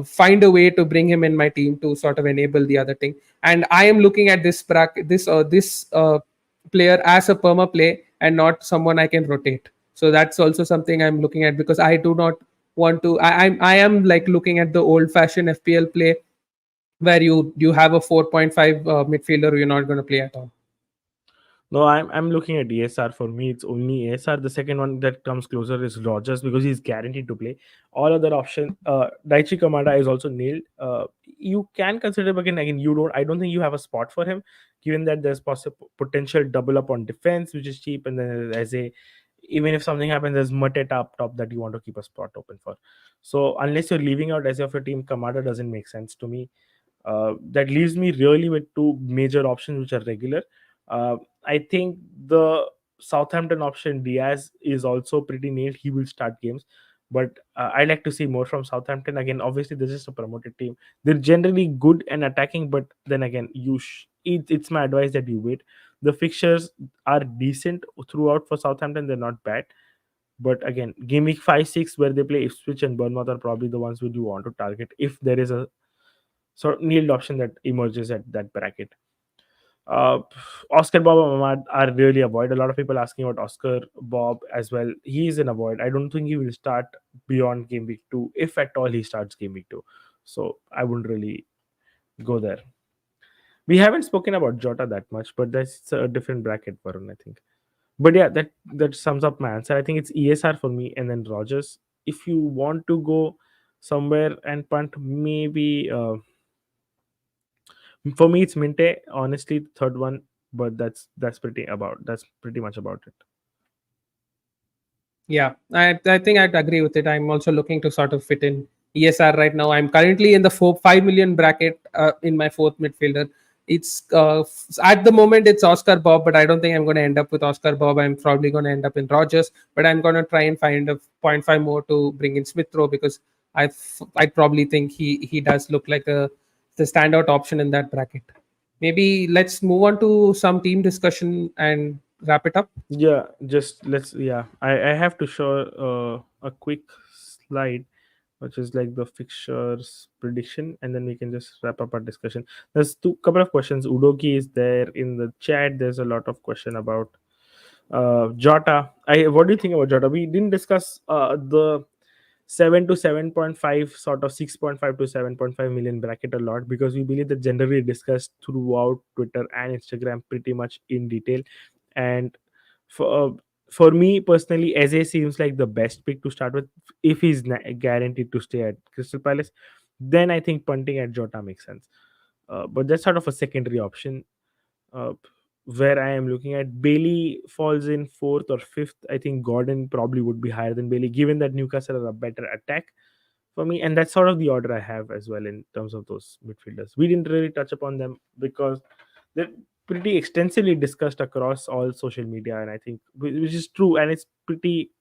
find a way to bring him in my team to sort of enable the other thing. And I am looking at this bracket, this player as a perma play and not someone I can rotate. So that's also something I'm looking at because I do not want to. I am like looking at the old fashioned FPL play where you have a 4.5 midfielder who you're not going to play at all. No, I'm looking at ESR. For me, it's only ESR. The second one that comes closer is Rogers because he's guaranteed to play. All other option, Daichi Kamada is also nailed. You can consider him again. You don't. I don't think you have a spot for him, given that there's possible potential double up on defense, which is cheap, and then as a even if something happens, there's Mateta up top that you want to keep a spot open for. So unless you're leaving out as of your team, Kamada doesn't make sense to me. That leaves me really with two major options which are regular. Uh, I think the Southampton option Diaz is also pretty nailed. He will start games, but I like to see more from Southampton. Again, obviously, this is a promoted team. They're generally good and attacking, but then again, it's my advice that you wait. The fixtures are decent throughout for Southampton. They're not bad, but again, game week 5, 6 where they play Ipswich and Bournemouth are probably the ones who you want to target if there is a sort of nailed option that emerges at that bracket. Uh, Oscar Bob and Ahmad are really avoid. A lot of people asking about Oscar Bob as well. He is an avoid. I don't think he will start beyond game week 2, if at all he starts game week 2. So I wouldn't really go there. We haven't spoken about Jota that much, but that's a different bracket, Varun, I think. But yeah, that sums up my answer. I think it's ESR for me, and then Rogers. If you want to go somewhere and punt, maybe for me it's Minte. Honestly, the third one, but that's pretty much about it. Yeah, I think I'd agree with it. I'm also looking to sort of fit in ESR right now. I'm currently in the 5 million bracket in my fourth midfielder. It's at the moment it's Oscar Bob, but I don't think I'm going to end up with Oscar Bob. I'm probably going to end up in Rogers, but I'm going to try and find a point 0.5 more to bring in Smith Rowe because I probably think he does look like the standout option in that bracket. Maybe let's move on to some team discussion and wrap it up. Yeah, just let's. Yeah, I have to show a quick slide, which is like the fixtures prediction, and then we can just wrap up our discussion. There's two couple of questions. Udoki is there in the chat. There's a lot of question about Jota. What do you think about Jota? We didn't discuss the 7 to 7.5, sort of 6.5 to 7.5 million bracket a lot because we believe that generally discussed throughout Twitter and Instagram pretty much in detail. And for for me personally, Eze seems like the best pick to start with if he's guaranteed to stay at Crystal Palace. Then I think punting at Jota makes sense. But that's sort of a secondary option. Uh, where I am looking at Bailey falls in fourth or fifth. I think Gordon probably would be higher than Bailey, given that Newcastle are a better attack for me. And that's sort of the order I have as well in terms of those midfielders. We didn't really touch upon them because they're pretty extensively discussed across all social media, and I think which is true, and it's pretty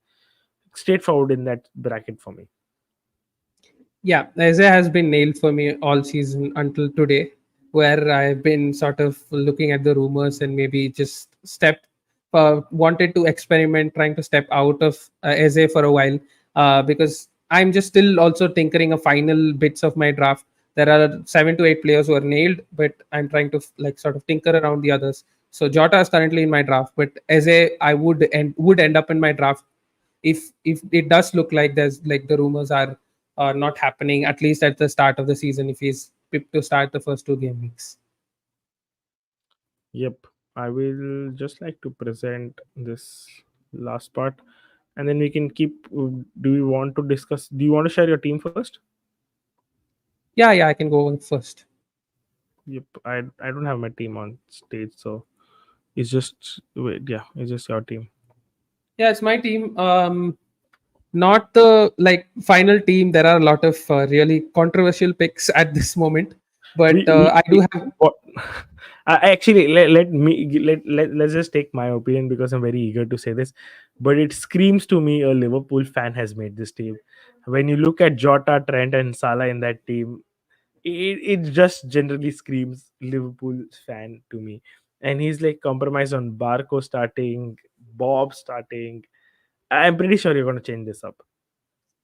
straightforward in that bracket for me. Yeah, Isaiah has been nailed for me all season until today, where I've been sort of looking at the rumors and maybe just wanted to experiment, trying to step out of Isaiah for a while because I'm just still also tinkering a final bits of my draft. There are 7 to 8 players who are nailed, but I'm trying to like sort of tinker around the others. So Jota is currently in my draft, but Eze I would end up in my draft if it does look like there's like the rumors are not happening at least at the start of the season if he's Pip to start the first 2 game weeks. Yep. I will just like to present this last part, and then we can keep. Do you want to discuss? Do you want to share your team first? Yeah, yeah, I can go on first. Yep. I don't have my team on stage, so it's just wait. Yeah, it's just your team. Yeah, it's my team. Not the like final team. There are a lot of really controversial picks at this moment, but I do have. What, actually let's just take my opinion because I'm very eager to say this, but it screams to me a Liverpool fan has made this team. When you look at Jota, Trent, and Salah in that team, it just generally screams Liverpool fan to me. And he's like compromised on Barco starting, Bob starting. I'm pretty sure you're going to change this up.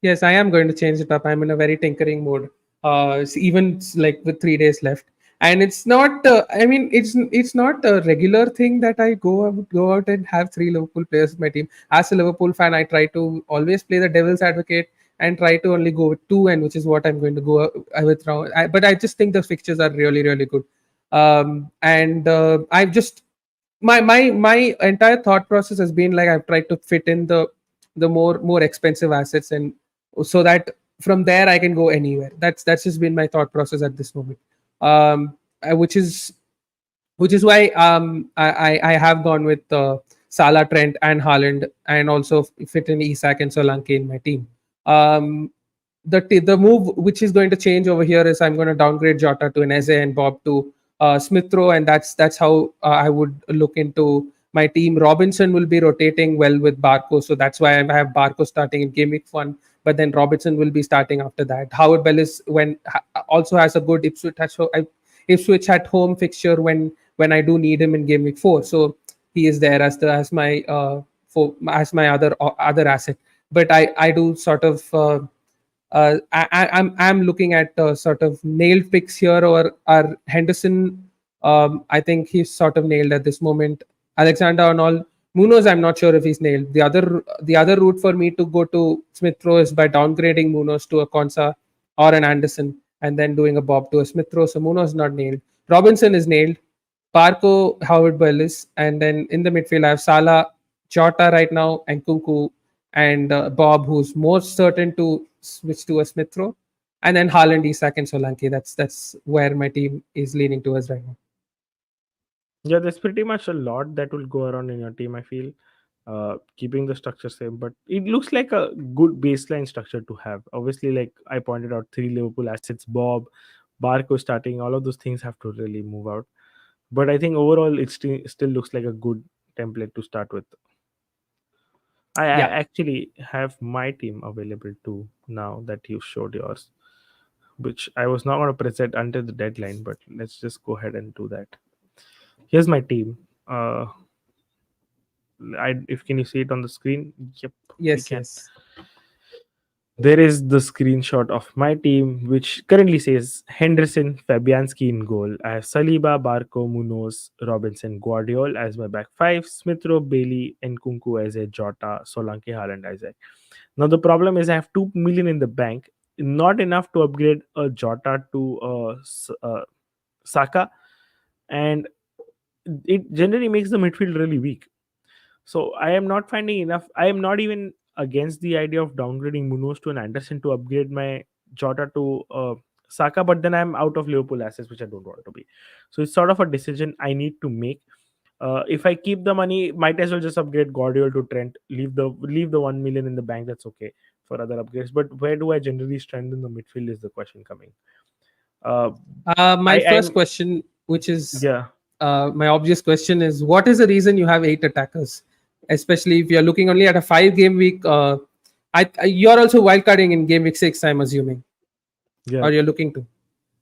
Yes, I am going to change it up. I'm in a very tinkering mode. Like with 3 days left, and it's not. I mean, it's not a regular thing that I go out and have 3 Liverpool players in my team. As a Liverpool fan, I try to always play the devil's advocate and try to only go with two, and which is what I'm going to go with now. But I just think the fixtures are really really good, and I've just my entire thought process has been like I've tried to fit in the more expensive assets, and so that from there I can go anywhere. That's just been my thought process at this moment. um which is why I have gone with Salah, Trent, and Haaland, and also fit in Isak and Solanke in my team. Um, the move which is going to change over here is I'm going to downgrade Jota to an Eze and Bob to Smith Rowe, and that's how I would look into my team. Robinson will be rotating well with Barco, so that's why I have Barco starting in game week 1, but then Robinson will be starting after that. Howard Bellis also has a good Ipswich at home fixture when I do need him in game week 4, so he is there as my other asset. But I do sort of. I'm looking at sort of nailed picks here, or Henderson. I think he's sort of nailed at this moment. Alexander Arnold, Munoz, I'm not sure if he's nailed. The other route for me to go to Smith Rowe is by downgrading Munoz to a Konsa or an Anderson, and then doing a Bob to a Smith Rowe. So Munoz not nailed. Robinson is nailed. Parko, Howard Bellis, and then in the midfield I have Salah, Jota right now, and Kunku, and Bob, who's more certain to switch to a Smith Rowe, and then Haaland, Isak, and Solanke. That's where my team is leaning towards right now. Yeah, there's pretty much a lot that will go around in your team, I feel. Keeping the structure same, but it looks like a good baseline structure to have. Obviously, like I pointed out, 3 Liverpool assets, Bob, Barco starting, all of those things have to really move out. But I think overall, it still looks like a good template to start with. I Yeah. actually have my team available too now that you showed yours, which I was not going to present until the deadline, but let's just go ahead and do that. Here's my team. If can you see it on the screen? Yep, we Yes. can. Yes. There is the screenshot of my team, which currently says Henderson, Fabianski in goal. I have Saliba, Barco, Munoz, Robinson, Guardiol as my back five, Smithrow, Bailey, and Kunku as a Jota, Solanke, Haaland as a. Now the problem is I have 2 million in the bank, not enough to upgrade a Jota to Saka, and it generally makes the midfield really weak. So I am not finding enough. I am not even against the idea of downgrading Munoz to an Anderson to upgrade my Jota to Saka, but then I'm out of Liverpool assets, which I don't want to be. So it's sort of a decision I need to make. If I keep the money, might as well just upgrade Guardiola to Trent. Leave the 1 million in the bank. That's okay for other upgrades. But where do I generally strengthen the midfield is the question coming. Uh, My first I'm question, which is yeah. my obvious question, is what is the reason you have 8 attackers, especially if you're looking only at a 5 game week? You're also wildcarding in game week 6, I'm assuming, Yeah. or you're looking to.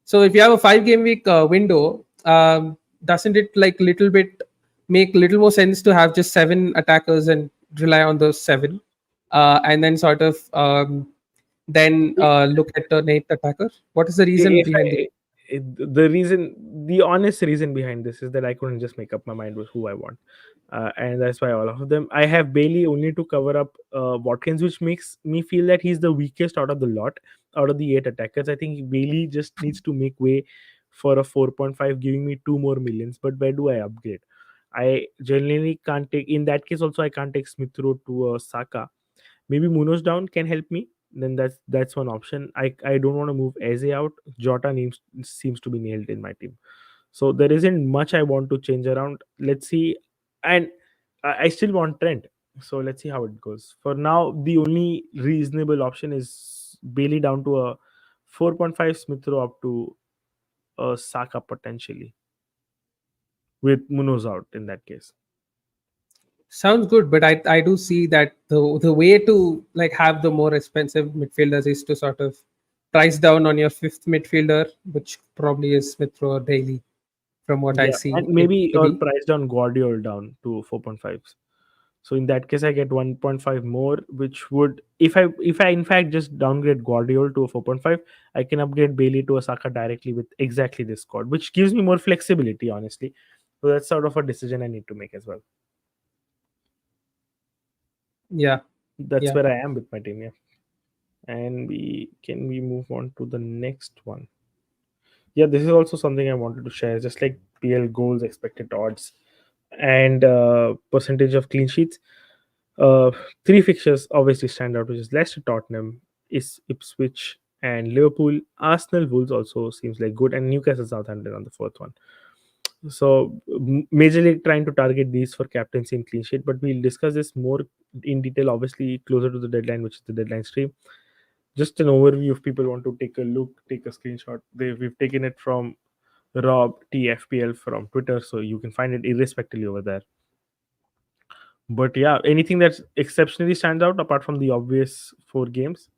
So if you have a 5 game week window, doesn't it like little bit make little more sense to have just 7 attackers and rely on those 7, and then sort of then look at an 8th attacker? What is the reason if behind I the? the honest reason behind this is that I couldn't just make up my mind with who I want, and that's why all of them. I have Bailey only to cover up Watkins, which makes me feel that he's the weakest out of the lot, out of the eight attackers. I think Bailey just needs to make way for a 4.5, giving me 2 more millions. But where do I upgrade? I genuinely can't take. In that case, also I can't take Smith Rowe to Saka. Maybe Munoz down can help me. Then that's one option. I don't want to move Eze out. Jota seems to be nailed in my team. So there isn't much I want to change around. Let's see. And I still want Trent. So let's see how it goes. For now, the only reasonable option is Bailey down to a 4.5, Smith Rowe up to a Saka potentially, with Munoz out in that case. Sounds good, but I do see that the way to like have the more expensive midfielders is to sort of price down on your fifth midfielder, which probably is Smith Rowe or Daily, from what I Yeah, see and it maybe to or be. price down Guardiola down to 4.5. So in that case, I get 1.5 more, which would, if I in fact just downgrade Guardiola to a 4.5, I can upgrade Bailey to a Saka directly with exactly this squad, which gives me more flexibility, honestly. So that's sort of a decision I need to make as well. Yeah, That's yeah. where I am with my team, yeah. And we move on to the next one? Yeah, this is also something I wanted to share, just like PL goals, expected odds, and percentage of clean sheets. Uh, Three fixtures obviously stand out, which is Leicester, Tottenham, is Ipswich, and Liverpool. Arsenal, Wolves also seems like good, and Newcastle, Southampton on the fourth one. So majorly trying to target these for captaincy and clean sheet, but we'll discuss this more in detail, obviously closer to the deadline, which is the deadline stream. Just an overview if people want to take a look, take a screenshot. We've taken it from Rob TFPL from Twitter, so you can find it irrespectively over there. But yeah, anything that's exceptionally stands out apart from the obvious four games?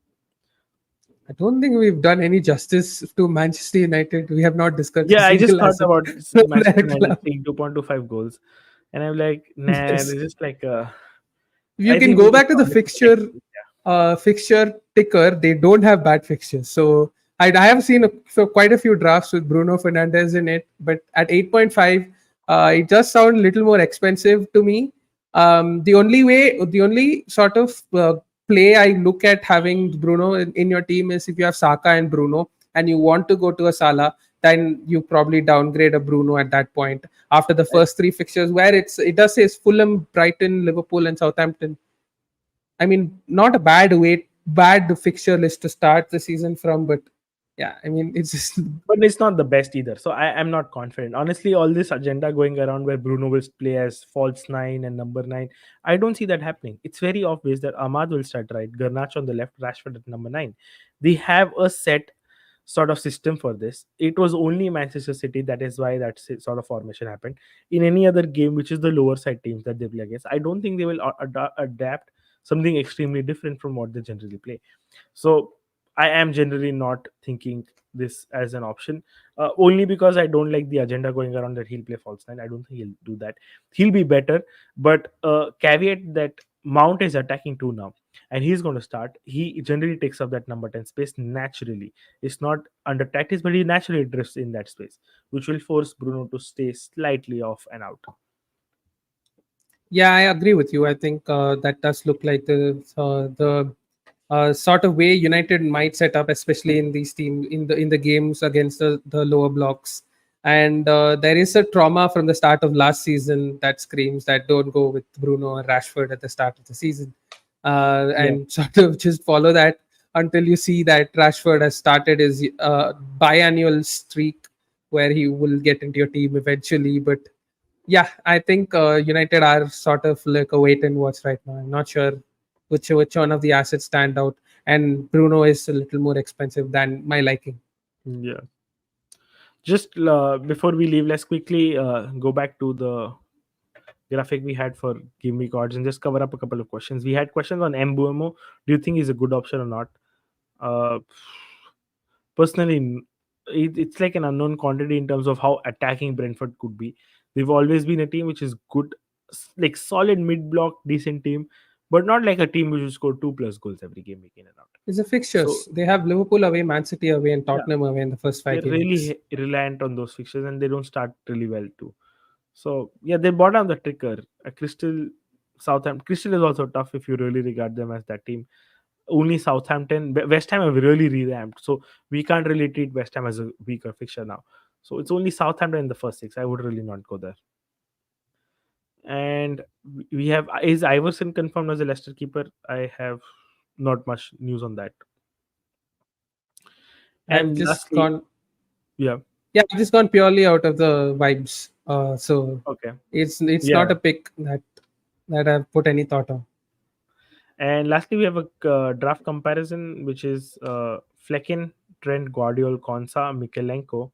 I don't think we've done any justice to Manchester United. We have not discussed a Yeah, I just single thought asset about from Manchester their United club. seeing 2.25 goals, and I'm like, nah, Yes. this is like You I can think go we just back to the found it fixture ticker. They don't have bad fixtures. So I have seen quite a few drafts with Bruno Fernandes in it, but at 8.5, it does sound a little more expensive to me. The only sort of play I look at having Bruno in your team is if you have Saka and Bruno and you want to go to a Salah, then you probably downgrade a Bruno at that point after the first three fixtures, where it does say Fulham, Brighton, Liverpool, and Southampton. I mean, not a bad fixture list to start the season from, but yeah, I mean, it's just but it's not the best either. So I'm not confident. Honestly, all this agenda going around where Bruno will play as false nine and number nine, I don't see that happening. It's very obvious that Ahmad will start right, Garnacho on the left, Rashford at number nine. They have a set sort of system for this. It was only Manchester City, that is why that sort of formation happened. In any other game, which is the lower side teams that they play against, I don't think they will adapt something extremely different from what they generally play. So I am generally not thinking this as an option, only because I don't like the agenda going around that he'll play false nine. I don't think he'll do that. He'll be better, but caveat that Mount is attacking too now, and he's going to start. He generally takes up that number 10 space naturally. It's not under tactics, but he naturally drifts in that space, which will force Bruno to stay slightly off and out. yeah, I agree with you. I think that does look like the sort of way United might set up, especially in these team in the games against the lower blocks. And there is a trauma from the start of last season that screams that don't go with Bruno or Rashford at the start of the season, Yeah. and sort of just follow that until you see that Rashford has started his biannual streak where he will get into your team eventually. But yeah, I think United are sort of like a wait and watch right now. I'm not sure which one of the assets stand out, and Bruno is a little more expensive than my liking. Yeah. Just before we leave, let's quickly go back to the graphic we had for Gameweek odds and just cover up a couple of questions. We had questions on Mbuemo. Do you think he's a good option or not? Uh, Personally, it's like an unknown quantity in terms of how attacking Brentford could be. They've always been a team which is good, like solid mid block, decent team, but not like a team which will score 2+ goals every game week in and out. It's the So fixtures. They have Liverpool away, Man City away, and yeah, Tottenham away in the first five they're game really weeks. reliant on those fixtures, and they don't start really well too. So yeah, they bought down the trigger. Crystal, Southampton. Crystal is also tough if you really regard them as that team. Only Southampton, West Ham have really revamped, so we can't really treat West Ham as a weaker fixture now. So it's only Southampton in the first six. I would really not go there. And we have, is Iverson confirmed as a Leicester keeper? I have not much news on that. I've And just lastly, gone, yeah, yeah, I've just gone purely out of the vibes. So okay, it's not yeah. a pick that I've put any thought on. And lastly, we have a draft comparison, which is Flecken, Trent, Guardiol, Konsa, Mikelenko,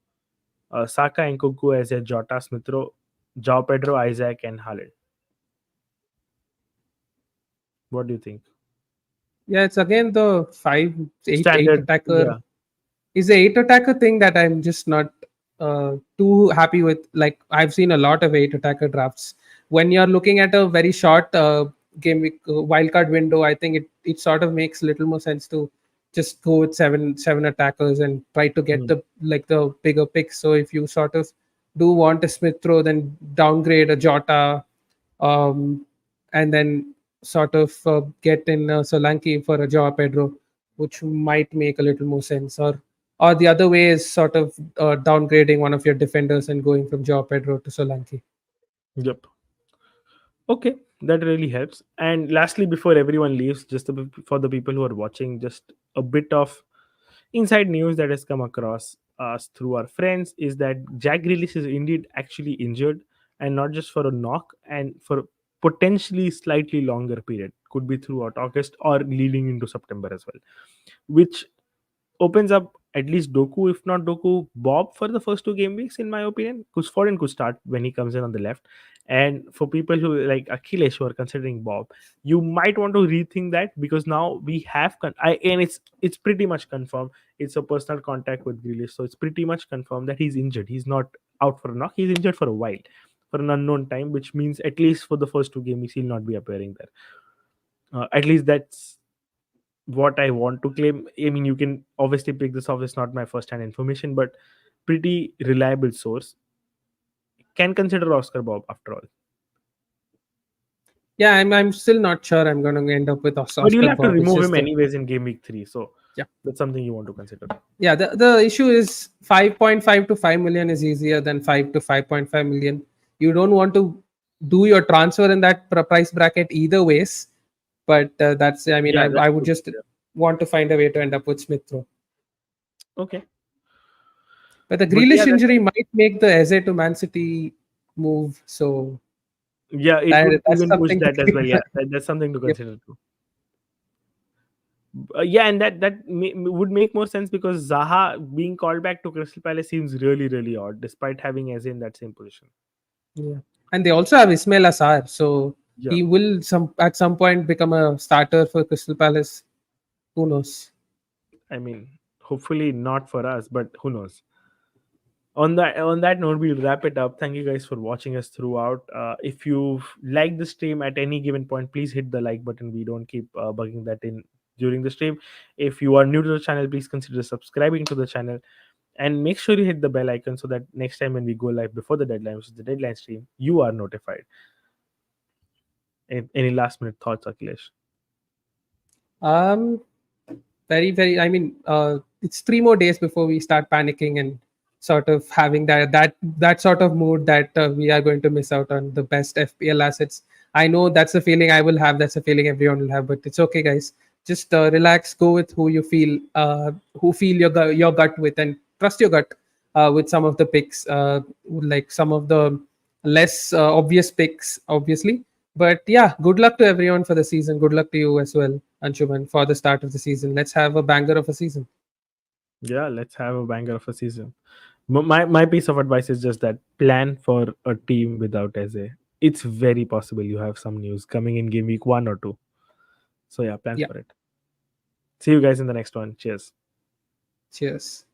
Saka, Nkunku as a Jota, Smithrow, João Pedro, Isaac, and Haaland. What do you think? Yeah, it's again the 5-8-8 Standard, attacker. yeah. Is the 8 attacker thing that I'm just not too happy with. Like I've seen a lot of 8 attacker drafts. When you're looking at a very short game week wildcard window, I think it sort of makes a little more sense to just go with seven attackers and try to get Hmm. the bigger picks. So if you sort of do want a Smith throw, then downgrade a Jota, um, and then sort of get in Solanke for a Joao Pedro, which might make a little more sense. Or the other way is sort of downgrading one of your defenders and going from Joao Pedro to Solanke. Yep. Okay, that really helps. And lastly, before everyone leaves, just for the people who are watching, just a bit of inside news that has come across us through our friends is that Jack Grealish is indeed actually injured, and not just for a knock, and for potentially slightly longer period. Could be throughout August or leading into September as well, which opens up at least Doku, if not Doku, Bob for the first two game weeks, in my opinion. Because Foden could start when he comes in on the left. And for people who like Akhilesh who are considering Bob, you might want to rethink that, because now we have and it's pretty much confirmed. It's a personal contact with Grealish, so it's pretty much confirmed that he's injured. He's not out for a knock. He's injured for a while, for an unknown time, which means at least for the first two game weeks he'll not be appearing there. At least that's what I want to claim. I mean, you can obviously pick this off. It's not my first-hand information, but pretty reliable source. Can consider Oscar Bob after all, Yeah, I'm still not sure I'm going to end up with but you'll Oscar have to Bob. It's remove him just that, anyways in game week 3. So yeah. that's something you want to consider. Yeah, the issue is 5.5 to 5 million is easier than 5 to 5.5 million. You don't want to do your transfer in that price bracket either ways. But that's, I mean, Yeah, that's I would good. just Yeah. want to find a way to end up with Smith Rowe. Okay, But the but yeah, Grealish injury might make the Eze to Man City move. So yeah, it would that's even push something to that as well. consider. Yeah, that's something to Yep. consider too. Yeah, and that would make more sense, because Zaha being called back to Crystal Palace seems really, really odd, despite having Eze in that same position. Yeah. And they also have Ismail Assar. So Yeah, he will at some point become a starter for Crystal Palace. Who knows? I mean, hopefully not for us, but who knows. On that note, we'll wrap it up. Thank you guys for watching us throughout. If you like the stream at any given point, please hit the like button. We don't keep bugging that in during the stream. If you are new to the channel, please consider subscribing to the channel, and make sure you hit the bell icon, so that next time when we go live before the deadline, which is the deadline stream, you are notified. Any last minute thoughts, Akhilesh? Um, very. I mean, it's 3 more days before we start panicking and sort of having that sort of mood that we are going to miss out on the best FPL assets. I know that's a feeling I will have. That's a feeling everyone will have. But it's okay, guys. Just relax. Go with who feel your gut with, and trust your gut with some of the picks, like some of the less obvious picks, obviously. But yeah, good luck to everyone for the season. Good luck to you as well, Anshuman, for the start of the season. Let's have a banger of a season. Yeah, let's have a banger of a season. My piece of advice is just that plan for a team without Eze. It's very possible you have some news coming in game week 1 or 2. So yeah, plan Yeah, for it. See you guys in the next one. Cheers. cheers.